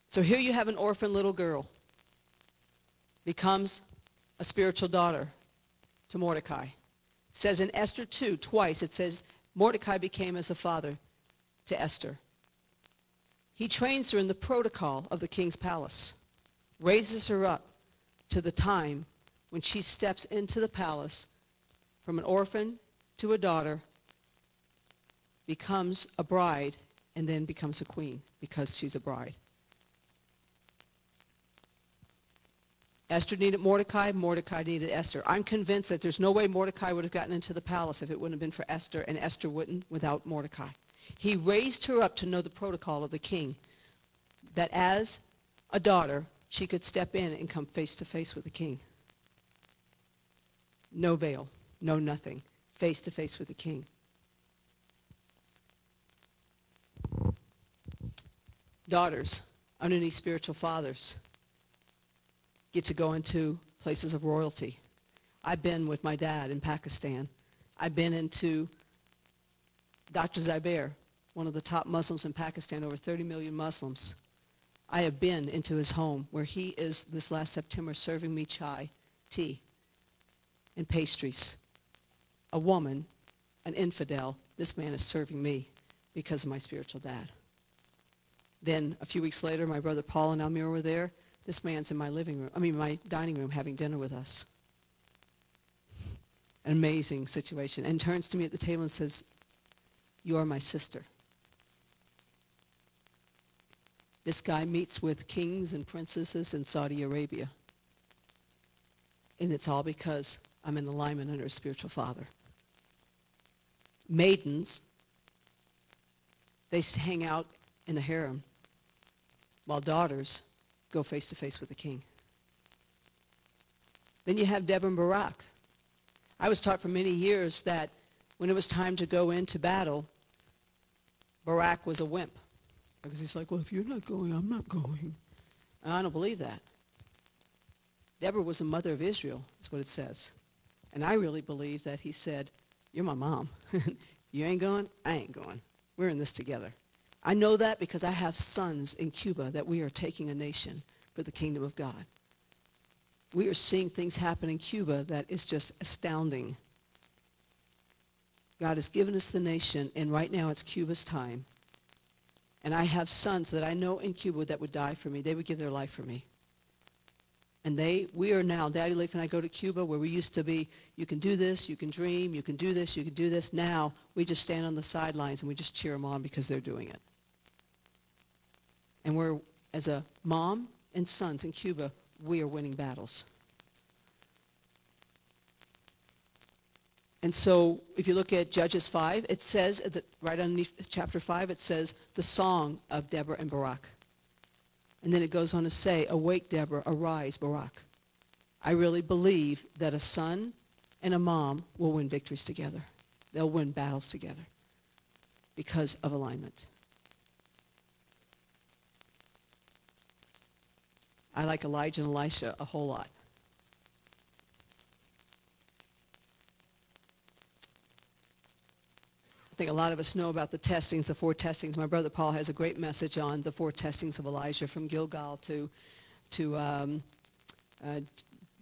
So here you have an orphan little girl, becomes a spiritual daughter to Mordecai. It says in Esther 2, twice, it says Mordecai became as a father to Esther. He trains her in the protocol of the king's palace, raises her up to the time when she steps into the palace from an orphan to a daughter, becomes a bride, and then becomes a queen because she's a bride. Esther needed Mordecai, Mordecai needed Esther. I'm convinced that there's no way Mordecai would have gotten into the palace if it wouldn't have been for Esther, and Esther wouldn't without Mordecai. He raised her up to know the protocol of the king, that as a daughter, she could step in and come face to face with the king. No veil, no nothing, face to face with the king. Daughters, underneath spiritual fathers, get to go into places of royalty. I've been with my dad in Pakistan. I've been into Dr. Zubair, one of the top Muslims in Pakistan, over 30 million Muslims. I have been into his home where he is, this last September, serving me chai, tea, and pastries. A woman, an infidel, this man is serving me because of my spiritual dad. Then a few weeks later, my brother Paul and Almir were there. This man's in my my dining room having dinner with us. An amazing situation. And turns to me at the table and says, "You are my sister." This guy meets with kings and princesses in Saudi Arabia. And it's all because I'm in alignment under a spiritual father. Maidens, they hang out in the harem, while daughters go face to face with the king. Then you have Deborah and Barak. I was taught for many years that when it was time to go into battle, Barak was a wimp. Because he's like, well, if you're not going, I'm not going. And I don't believe that. Deborah was a mother of Israel, is what it says. And I really believe that he said, you're my mom. You ain't going, I ain't going. We're in this together. I know that because I have sons in Cuba that we are taking a nation for the kingdom of God. We are seeing things happen in Cuba that is just astounding. God has given us the nation, and right now it's Cuba's time. And I have sons that I know in Cuba that would die for me. They would give their life for me. And we are now, Daddy Leif and I go to Cuba where we used to be, you can do this, you can dream, you can do this, you can do this. Now we just stand on the sidelines and we just cheer them on because they're doing it. And we're, as a mom and sons in Cuba, we are winning battles. And so if you look at Judges 5, it says, that right underneath chapter 5, it says the song of Deborah and Barak. And then it goes on to say, awake, Deborah, arise, Barak. I really believe that a son and a mom will win victories together. They'll win battles together because of alignment. I like Elijah and Elisha a whole lot. I think a lot of us know about the testings, the 4 testings. My brother Paul has a great message on the 4 testings of Elijah from Gilgal to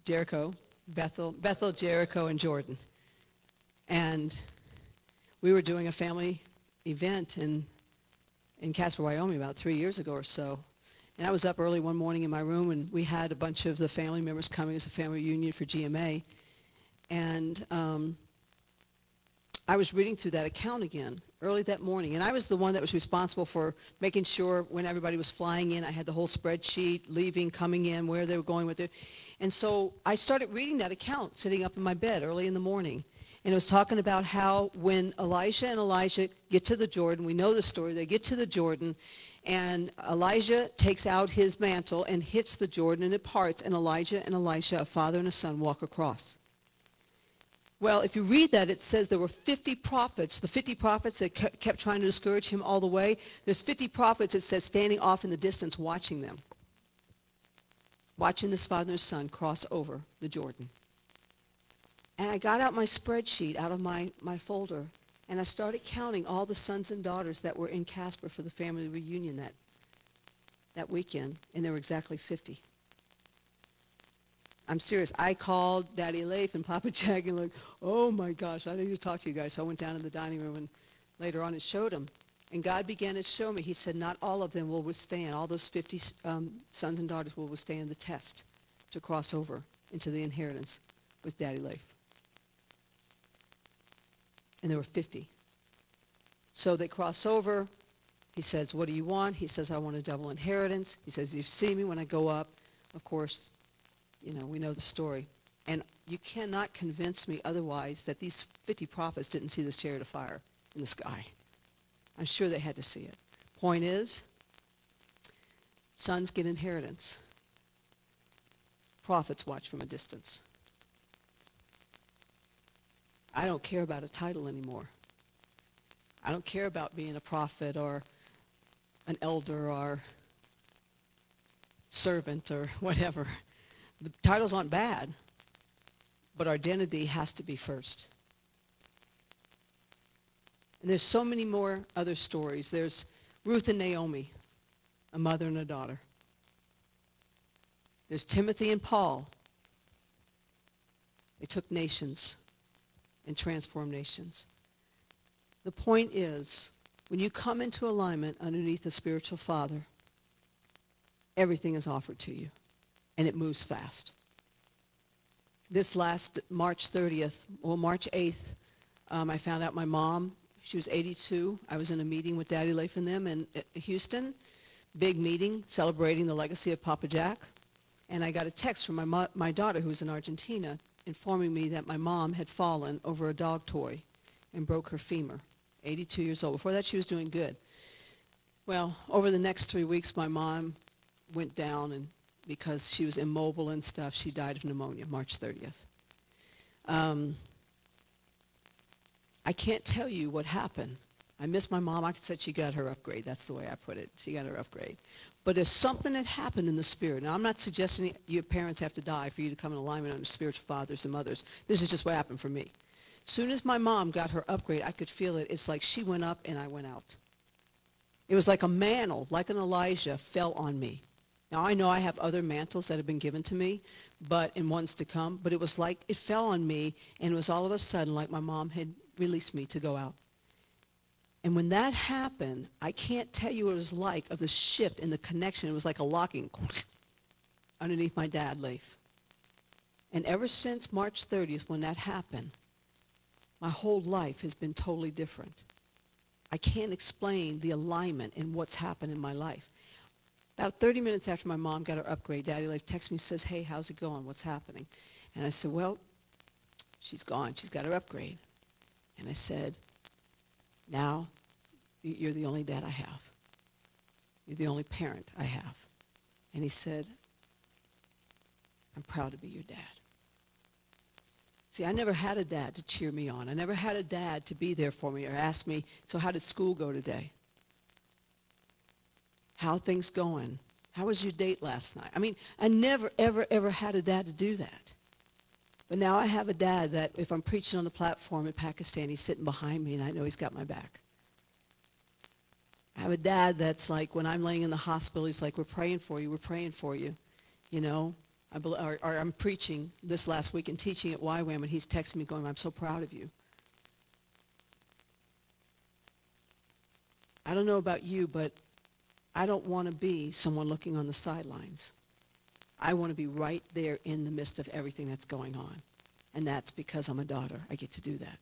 Jericho, Bethel, Jericho, and Jordan. And we were doing a family event in Casper, Wyoming about 3 years ago or so. And I was up early one morning in my room, and we had a bunch of the family members coming as a family reunion for GMA. And I was reading through that account again early that morning, and I was the one that was responsible for making sure when everybody was flying in, I had the whole spreadsheet, leaving, coming in, where they were going with it. And so I started reading that account sitting up in my bed early in the morning, and it was talking about how when Elisha and Elijah get to the Jordan, we know the story, they get to the Jordan, And Elijah takes out his mantle and hits the Jordan, and it parts, and Elijah and Elisha, a father and a son, walk across. Well, if you read that, it says there were 50 prophets. The 50 prophets that kept trying to discourage him all the way. There's 50 prophets, it says, standing off in the distance watching them. Watching this father and son cross over the Jordan. And I got out my spreadsheet out of my folder, and I started counting all the sons and daughters that were in Casper for the family reunion that weekend, and there were exactly 50. I'm serious. I called Daddy Leif and Papa Jack and like, oh my gosh, I need to talk to you guys. So I went down in the dining room and later on it showed him. And God began to show me. He said, not all of them will withstand. All those 50 sons and daughters will withstand the test to cross over into the inheritance with Daddy Leif. And there were 50. So they cross over. He says, what do you want? He says, I want a double inheritance. He says, you see me when I go up. Of course, you know, we know the story. And you cannot convince me otherwise that these 50 prophets didn't see this chariot of fire in the sky. I'm sure they had to see it. Point is, sons get inheritance. Prophets watch from a distance. I don't care about a title anymore. I don't care about being a prophet or an elder or servant or whatever. The titles aren't bad, but our identity has to be first. And there's so many more other stories. There's Ruth and Naomi, a mother and a daughter. There's Timothy and Paul. They took nations and transformed nations. The point is, when you come into alignment underneath a spiritual father, everything is offered to you, and it moves fast. This last March 30th, well, March 8th, I found out my mom, she was 82. I was in a meeting with Daddy Leif and them in Houston, big meeting celebrating the legacy of Papa Jack. And I got a text from my daughter, who was in Argentina, informing me that my mom had fallen over a dog toy and broke her femur, 82 years old. Before that, she was doing good. Well, over the next 3 weeks, my mom went down, and because she was immobile and stuff, she died of pneumonia, March 30th. I can't tell you what happened. I miss my mom. I said she got her upgrade. That's the way I put it. She got her upgrade. But there's something that happened in the spirit. Now, I'm not suggesting your parents have to die for you to come in alignment under spiritual fathers and mothers. This is just what happened for me. As soon as my mom got her upgrade, I could feel it. It's like she went up and I went out. It was like a mantle, like an Elijah, fell on me. Now, I know I have other mantles that have been given to me, but in ones to come. But it was like it fell on me, and it was all of a sudden like my mom had released me to go out. And when that happened, I can't tell you what it was like of the shift in the connection. It was like a locking underneath my dad, Leif. And ever since March 30th, when that happened, my whole life has been totally different. I can't explain the alignment in what's happened in my life. About 30 minutes after my mom got her upgrade, Daddy Leif texts me and says, hey, how's it going? What's happening? And I said, well, she's gone. She's got her upgrade. And I said, now you're the only dad I have. You're the only parent I have. And he said, I'm proud to be your dad. See, I never had a dad to cheer me on. I never had a dad to be there for me or ask me, so how did school go today? How are things going? How was your date last night? I mean, I never, ever, ever had a dad to do that. But now I have a dad that if I'm preaching on the platform in Pakistan, he's sitting behind me and I know he's got my back. I have a dad that's like, when I'm laying in the hospital, he's like, we're praying for you, we're praying for you. You know, or I'm preaching this last week and teaching at YWAM, and he's texting me going, I'm so proud of you. I don't know about you, but I don't want to be someone looking on the sidelines. I want to be right there in the midst of everything that's going on. And that's because I'm a daughter. I get to do that.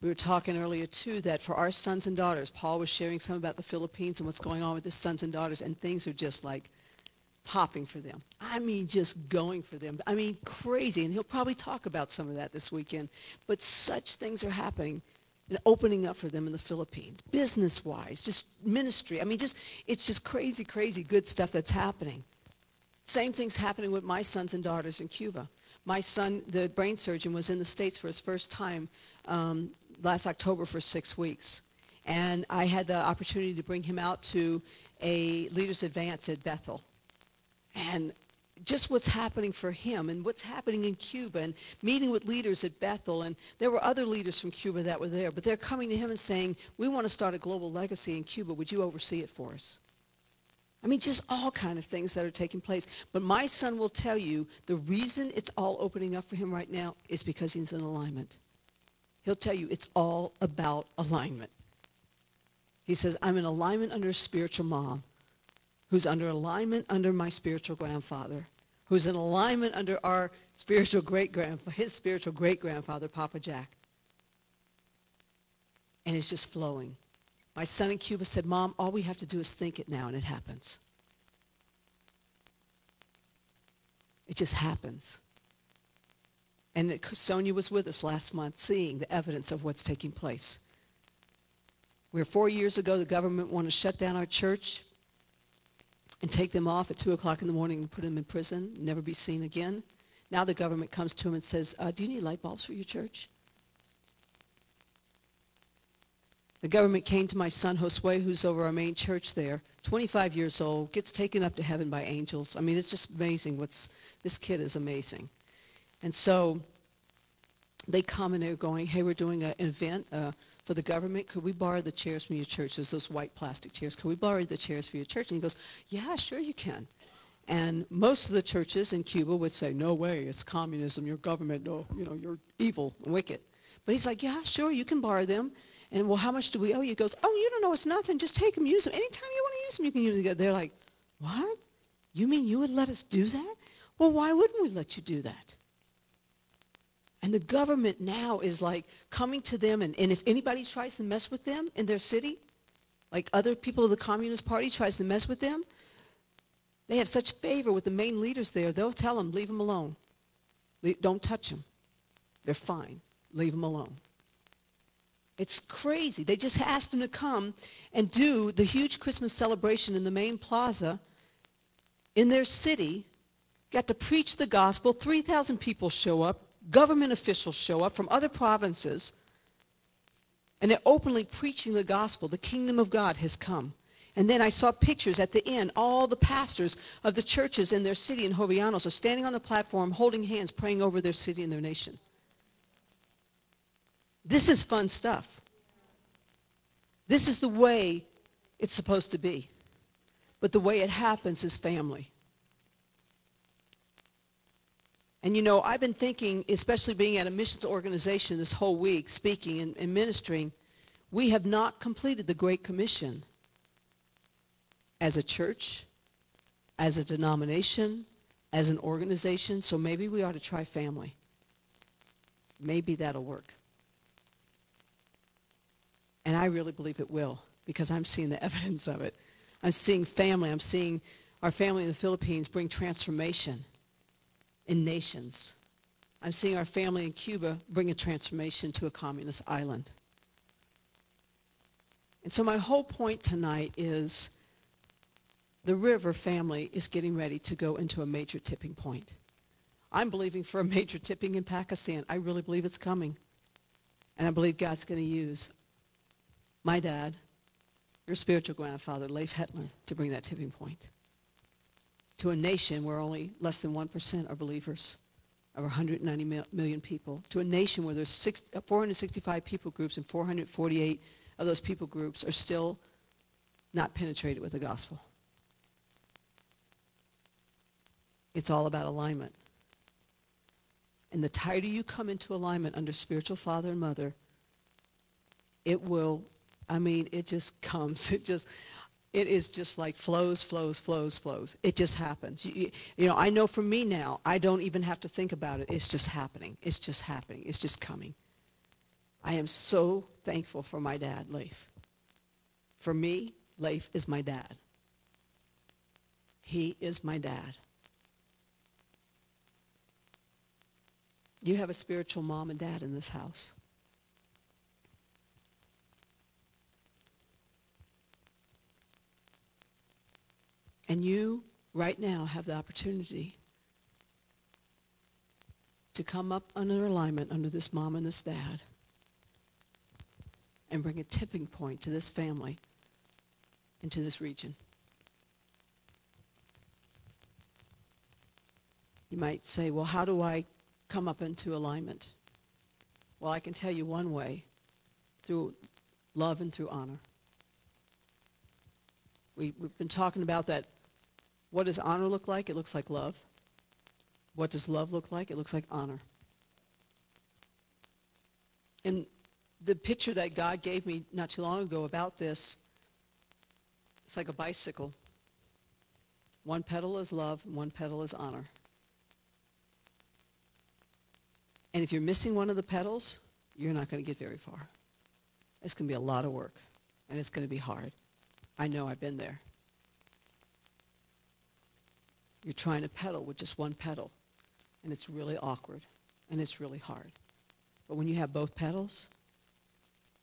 We were talking earlier, too, that for our sons and daughters, Paul was sharing some about the Philippines and what's going on with his sons and daughters, and things are just like popping for them. I mean, just going for them. I mean, crazy. And he'll probably talk about some of that this weekend. But such things are happening. and opening up for them in the Philippines, business-wise, just ministry. I mean, it's just crazy, crazy good stuff that's happening. Same thing's happening with my sons and daughters in Cuba. My son, the brain surgeon, was in the States for his first time last October for 6 weeks. And I had the opportunity to bring him out to a Leaders Advance at Bethel. And just what's happening for him and what's happening in Cuba and meeting with leaders at Bethel. And there were other leaders from Cuba that were there, but they're coming to him and saying, we want to start a global legacy in Cuba. Would you oversee it for us? I mean, just all kind of things that are taking place. But my son will tell you the reason it's all opening up for him right now is because he's in alignment. He'll tell you it's all about alignment. He says, I'm in alignment under a spiritual mom, who's under alignment under my spiritual grandfather, who's in alignment under our spiritual great-grandfather, his spiritual great-grandfather, Papa Jack. And it's just flowing. My son in Cuba said, Mom, all we have to do is think it now, and it happens. It just happens. And Sonia was with us last month, seeing the evidence of what's taking place. Where 4 years ago, the government wanted to shut down our church and take them off at 2 o'clock in the morning and put them in prison, never be seen again. Now the government comes to them and says, do you need light bulbs for your church? The government came to my son, Josue, who's over our main church there, 25 years old, gets taken up to heaven by angels. I mean, it's just amazing. This kid is amazing. And so they come and they're going, hey, we're doing an event for the government. Could we borrow the chairs from your church? There's those white plastic chairs. Could we borrow the chairs for your church? And he goes, yeah, sure you can. And most of the churches in Cuba would say, no way, it's communism, your government, no, you're evil and wicked. But he's like, yeah, sure, you can borrow them. And, well, how much do we owe you? He goes, oh, you don't know, it's nothing. Just take them, use them. Anytime you want to use them, you can use them. They're like, what? You mean you would let us do that? Well, why wouldn't we let you do that? And the government now is like coming to them, and if anybody tries to mess with them in their city, like other people of the Communist Party tries to mess with them, they have such favor with the main leaders there, they'll tell them, leave them alone. Don't touch them. They're fine. Leave them alone. It's crazy. They just asked them to come and do the huge Christmas celebration in the main plaza in their city, got to preach the gospel. 3,000 people show up. Government officials show up from other provinces, and they're openly preaching the gospel. The kingdom of God has come. And then I saw pictures at the end. All the pastors of the churches in their city in Jovellanos are standing on the platform, holding hands, praying over their city and their nation. This is fun stuff. This is the way it's supposed to be. But the way it happens is family. And I've been thinking, especially being at a missions organization this whole week, speaking and ministering, we have not completed the Great Commission as a church, as a denomination, as an organization. So maybe we ought to try family. Maybe that'll work. And I really believe it will, because I'm seeing the evidence of it. I'm seeing family. I'm seeing our family in the Philippines bring transformation in nations. I'm seeing our family in Cuba bring a transformation to a communist island. And so my whole point tonight is the River family is getting ready to go into a major tipping point. I'm believing for a major tipping in Pakistan. I really believe it's coming. And I believe God's going to use my dad, your spiritual grandfather, Leif Hetland, to bring that tipping point to a nation where only less than 1% are believers of 190 million people, to a nation where there's 465 people groups, and 448 of those people groups are still not penetrated with the gospel. It's all about alignment. And the tighter you come into alignment under spiritual father and mother, it will, it just comes. It is just like flows. It just happens. I know for me now, I don't even have to think about it. It's just happening. It's just happening. It's just coming. I am so thankful for my dad, Leif. For me, Leif is my dad. He is my dad. You have a spiritual mom and dad in this house. And you, right now, have the opportunity to come up under alignment under this mom and this dad and bring a tipping point to this family and to this region. You might say, well, how do I come up into alignment? Well, I can tell you one way, through love and through honor. We've been talking about that. What does honor look like? It looks like love. What does love look like? It looks like honor. And the picture that God gave me not too long ago about this, it's like a bicycle. One pedal is love, and one pedal is honor. And if you're missing one of the pedals, you're not going to get very far. It's going to be a lot of work, and it's going to be hard. I know, I've been there. You're trying to pedal with just one pedal, and it's really awkward, and it's really hard. But when you have both pedals,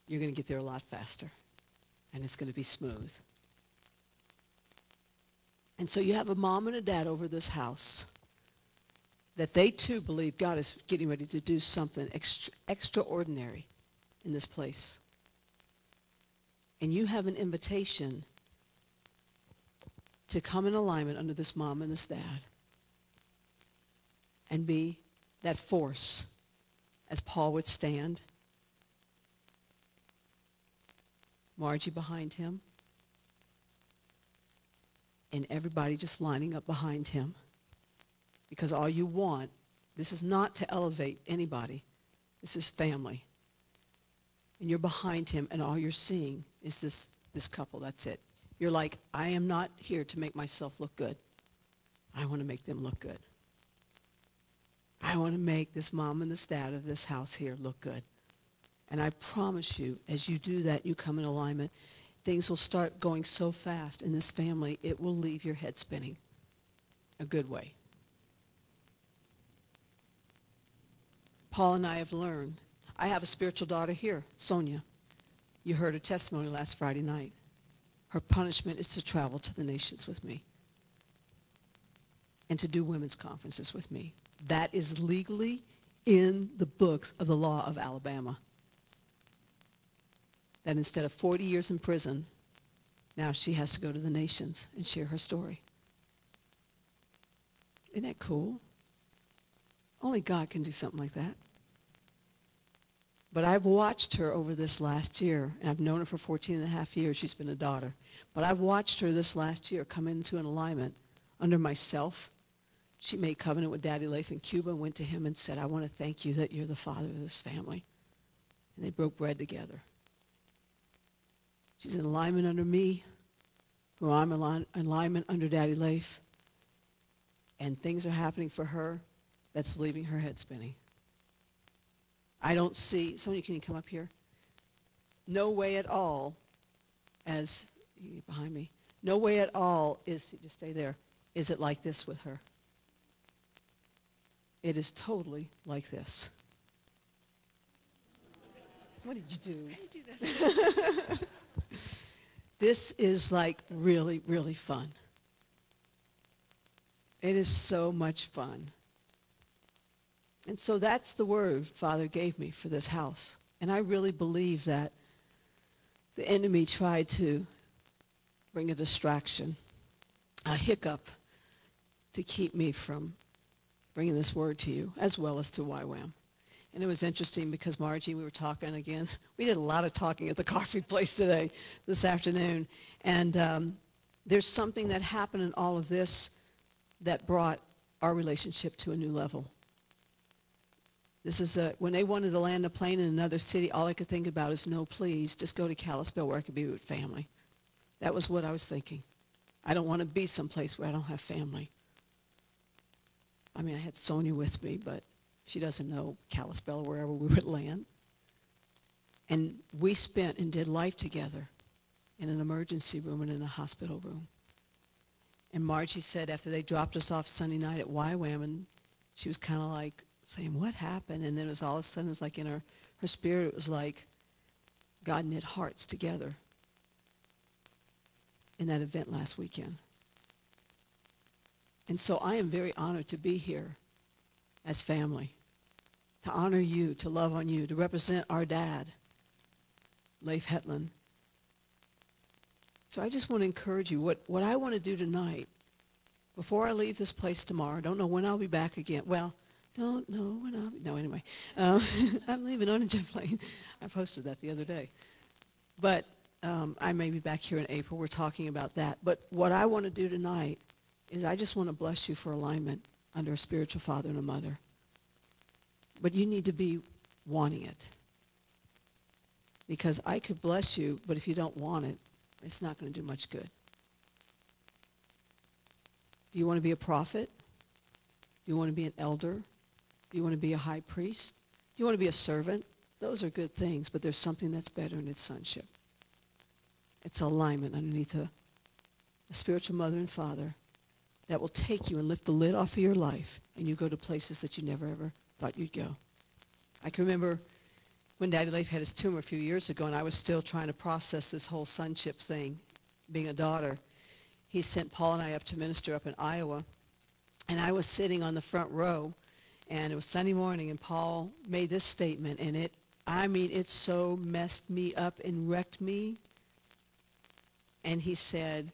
you're going to get there a lot faster, and it's going to be smooth. And so you have a mom and a dad over this house that they too believe God is getting ready to do something extraordinary in this place. And you have an invitation to come in alignment under this mom and this dad and be that force, as Paul would stand, Margie behind him, and everybody just lining up behind him. Because all you want, this is not to elevate anybody. This is family. And you're behind him, and all you're seeing is this couple. That's it. You're like, I am not here to make myself look good. I want to make them look good. I want to make this mom and this dad of this house here look good. And I promise you, as you do that, you come in alignment, things will start going so fast in this family, it will leave your head spinning. A good way. Paul and I have learned. I have a spiritual daughter here, Sonia. You heard her testimony last Friday night. Her punishment is to travel to the nations with me and to do women's conferences with me. That is legally in the books of the law of Alabama. That instead of 40 years in prison, now she has to go to the nations and share her story. Isn't that cool? Only God can do something like that. But I've watched her over this last year, and I've known her for 14 and a half years. She's been a daughter. But I've watched her this last year come into an alignment under myself. She made covenant with Daddy Leif in Cuba and went to him and said, I want to thank you that you're the father of this family. And they broke bread together. She's in alignment under me, who I'm in alignment under Daddy Leif. And things are happening for her that's leaving her head spinning. I don't see, Sonia, can you come up here? No way at all, as you get behind me, no way at all is, just stay there, is it like this with her. It is totally like this. What did you do? I didn't do that. This is like really, really fun. It is so much fun. And so that's the word Father gave me for this house. And I really believe that the enemy tried to bring a distraction, a hiccup, to keep me from bringing this word to you, as well as to YWAM. And it was interesting because Margie, we were talking again. We did a lot of talking at the coffee place today, this afternoon. And there's something that happened in all of this that brought our relationship to a new level. This is when they wanted to land a plane in another city, all I could think about is, no, please, just go to Kalispell where I could be with family. That was what I was thinking. I don't want to be someplace where I don't have family. I mean, I had Sonia with me, but she doesn't know Kalispell or wherever we would land. And we spent and did life together in an emergency room and in a hospital room. And Margie said after they dropped us off Sunday night at YWAM, and she was kind of like saying, what happened? And then it was all of a sudden, it was like in her spirit, it was like God knit hearts together in that event last weekend. And so I am very honored to be here as family, to honor you, to love on you, to represent our dad, Leif Hetland. So I just want to encourage you. What I want to do tonight, before I leave this place tomorrow, don't know when I'll be back again. Well, don't know when I'll be, no, anyway. I'm leaving on a jet plane. I posted that the other day. But I may be back here in April. We're talking about that. But what I want to do tonight is I just want to bless you for alignment under a spiritual father and a mother. But you need to be wanting it. Because I could bless you, but if you don't want it, it's not going to do much good. Do you want to be a prophet? Do you want to be an elder? Do you want to be a high priest? Do you want to be a servant? Those are good things, but there's something that's better, and it's sonship. It's alignment underneath a spiritual mother and father that will take you and lift the lid off of your life, and you go to places that you never, ever thought you'd go. I can remember when Daddy Leif had his tumor a few years ago, and I was still trying to process this whole sonship thing, being a daughter. He sent Paul and I up to minister up in Iowa, and I was sitting on the front row, and it was Sunday morning, and Paul made this statement, and it so messed me up and wrecked me. And he said,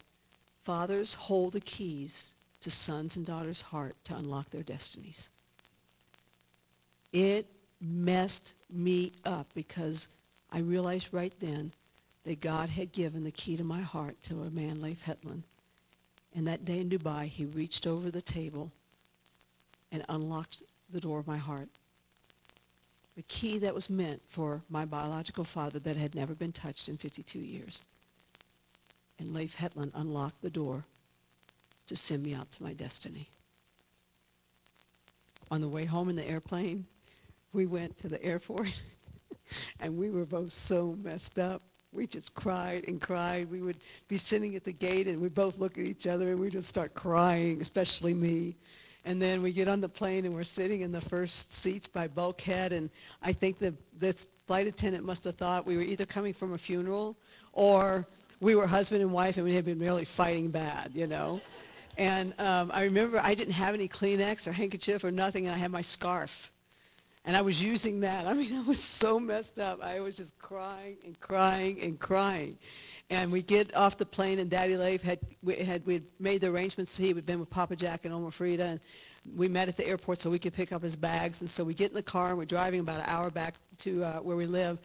fathers hold the keys to sons' and daughters' heart to unlock their destinies. It messed me up because I realized right then that God had given the key to my heart to a man, Leif Hetland. And that day in Dubai, he reached over the table and unlocked the door of my heart. The key that was meant for my biological father that had never been touched in 52 years. And Leif Hetland unlocked the door to send me out to my destiny. On the way home in the airplane, we went to the airport, and we were both so messed up. We just cried and cried. We would be sitting at the gate, and we'd both look at each other, and we'd just start crying, especially me. And then we get on the plane, and we're sitting in the first seats by bulkhead, and I think the flight attendant must have thought we were either coming from a funeral or we were husband and wife, and we had been really fighting bad, you know. And I remember I didn't have any Kleenex or handkerchief or nothing, and I had my scarf. And I was using that. I mean, I was so messed up. I was just crying and crying and crying. And we get off the plane, and Daddy Leif we'd made the arrangements. He had been with Papa Jack and Oma Frida, and we met at the airport so we could pick up his bags. And so we get in the car, and we're driving about an hour back to where we live.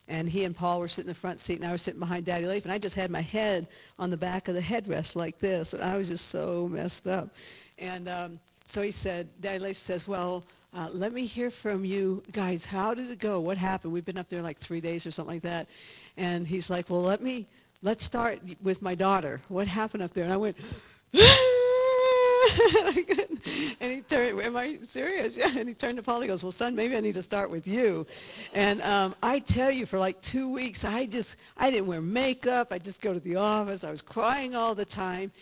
And he and Paul were sitting in the front seat, and I was sitting behind Daddy Leif, and I just had my head on the back of the headrest like this, and I was just so messed up. And so he said, Daddy Leif says, well, let me hear from you guys. How did it go? What happened? We've been up there like 3 days or something like that. And he's like, well, let's start with my daughter. What happened up there? And I went, and he turned, am I serious? Yeah, and he turned to Paul, he goes, well, son, maybe I need to start with you. And I tell you, for like 2 weeks, I didn't wear makeup. I just go to the office. I was crying all the time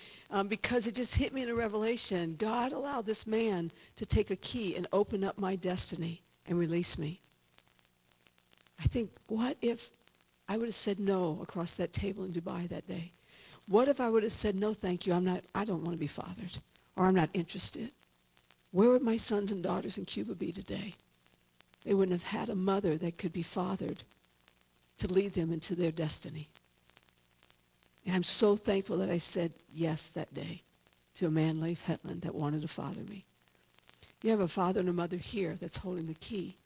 because it just hit me in a revelation. God allowed this man to take a key and open up my destiny and release me. I think, what if I would have said no across that table in Dubai that day? What if I would have said, no, thank you, I don't want to be fathered, or I'm not interested? Where would my sons and daughters in Cuba be today? They wouldn't have had a mother that could be fathered to lead them into their destiny. And I'm so thankful that I said yes that day to a man, Leif Hetland, that wanted to father me. You have a father and a mother here that's holding the key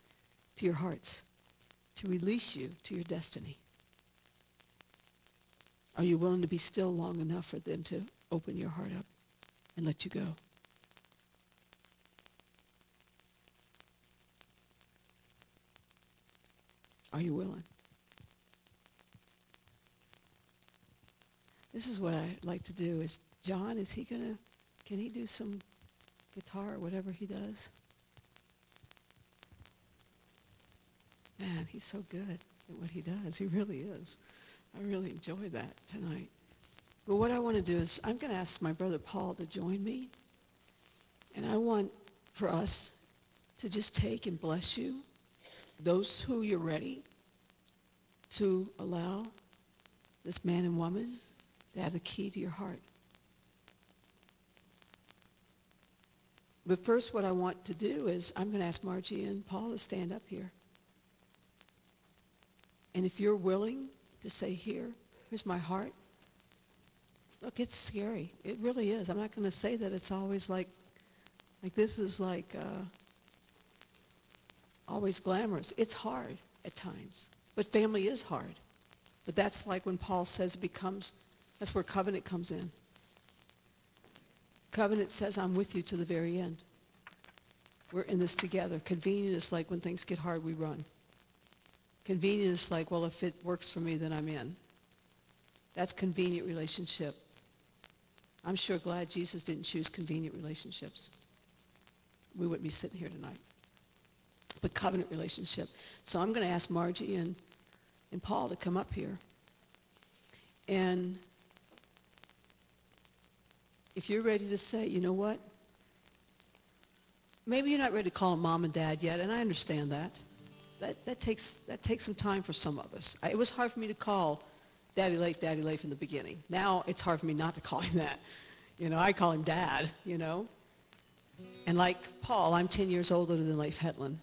to your hearts to release you to your destiny. Are you willing to be still long enough for them to open your heart up and let you go? Are you willing? This is what I like to do. Is John, can he do some guitar or whatever he does? Man, he's so good at what he does. He really is. I really enjoy that tonight. But what I want to do is I'm going to ask my brother Paul to join me. And I want for us to just take and bless you, those who you're ready to allow this man and woman to have the key to your heart. But first, what I want to do is I'm going to ask Margie and Paul to stand up here. And if you're willing to say, here's my heart. Look, it's scary. It really is. I'm not going to say that it's always like this is like always glamorous. It's hard at times. But family is hard. But that's like when Paul says that's where covenant comes in. Covenant says, I'm with you to the very end. We're in this together. Convenient is like when things get hard, we run. Convenient is like, well, if it works for me, then I'm in. That's convenient relationship. I'm sure glad Jesus didn't choose convenient relationships. We wouldn't be sitting here tonight. But covenant relationship. So I'm going to ask Margie and Paul to come up here. And if you're ready to say, you know what? Maybe you're not ready to call them mom and dad yet, and I understand that. That takes some time for some of us. It was hard for me to call Daddy Leif in the beginning. Now it's hard for me not to call him that. You know, I call him Dad, you know. And like Paul, I'm 10 years older than Leif Hetland.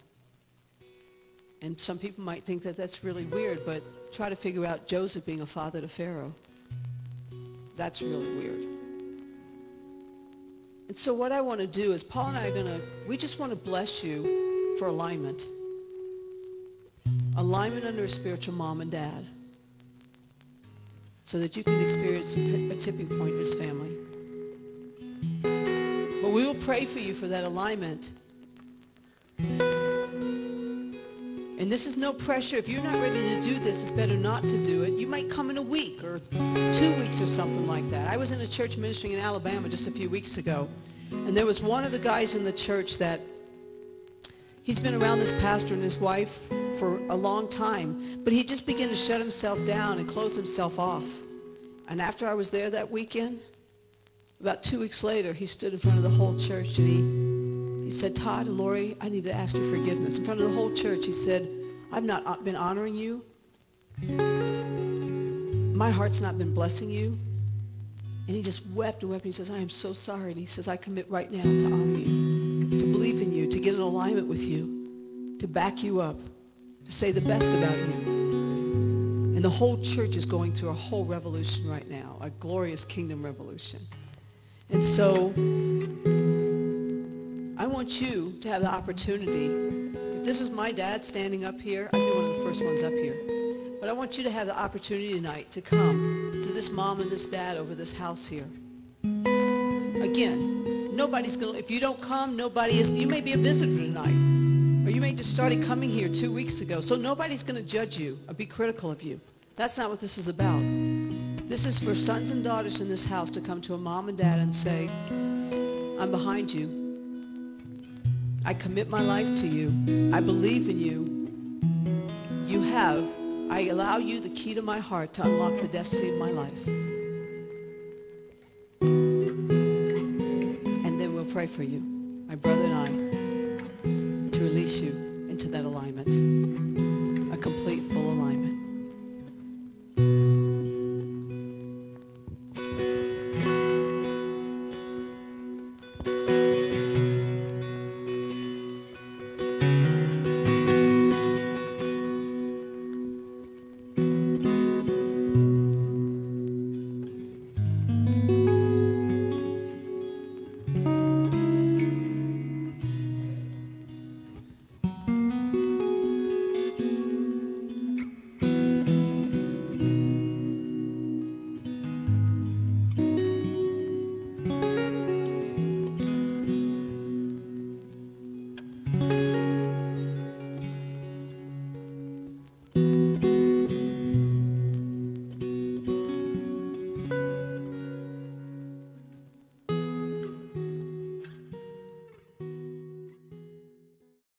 And some people might think that that's really weird, but try to figure out Joseph being a father to Pharaoh. That's really weird. And so what I want to do is Paul and I we just want to bless you for alignment. Alignment under a spiritual mom and dad. So that you can experience a tipping point in this family. But we will pray for you for that alignment. And this is no pressure. If you're not ready to do this, it's better not to do it. You might come in a week or 2 weeks or something like that. I was in a church ministering in Alabama just a few weeks ago. And there was one of the guys in the church that he's been around this pastor and his wife for a long time. But he just began to shut himself down and close himself off. And after I was there that weekend, about 2 weeks later, he stood in front of the whole church and he said, Todd and Lori, I need to ask you forgiveness. In front of the whole church, he said, I've not been honoring you. My heart's not been blessing you. And he just wept and wept. And he says, I am so sorry. And he says, I commit right now to honor you, to believe in you, to get in alignment with you, to back you up, to say the best about you. And the whole church is going through a whole revolution right now, a glorious kingdom revolution. And so I want you to have the opportunity. If this was my dad standing up here, I'd be one of the first ones up here. But I want you to have the opportunity tonight to come to this mom and this dad over this house here. Again, nobody's going to, if you don't come, nobody is, you may be a visitor tonight. Or you may just started coming here 2 weeks ago. So nobody's going to judge you or be critical of you. That's not what this is about. This is for sons and daughters in this house to come to a mom and dad and say, I'm behind you. I commit my life to you. I believe in you. I allow you the key to my heart to unlock the destiny of my life. And then we'll pray for you, my brother and I, to release you into that alignment.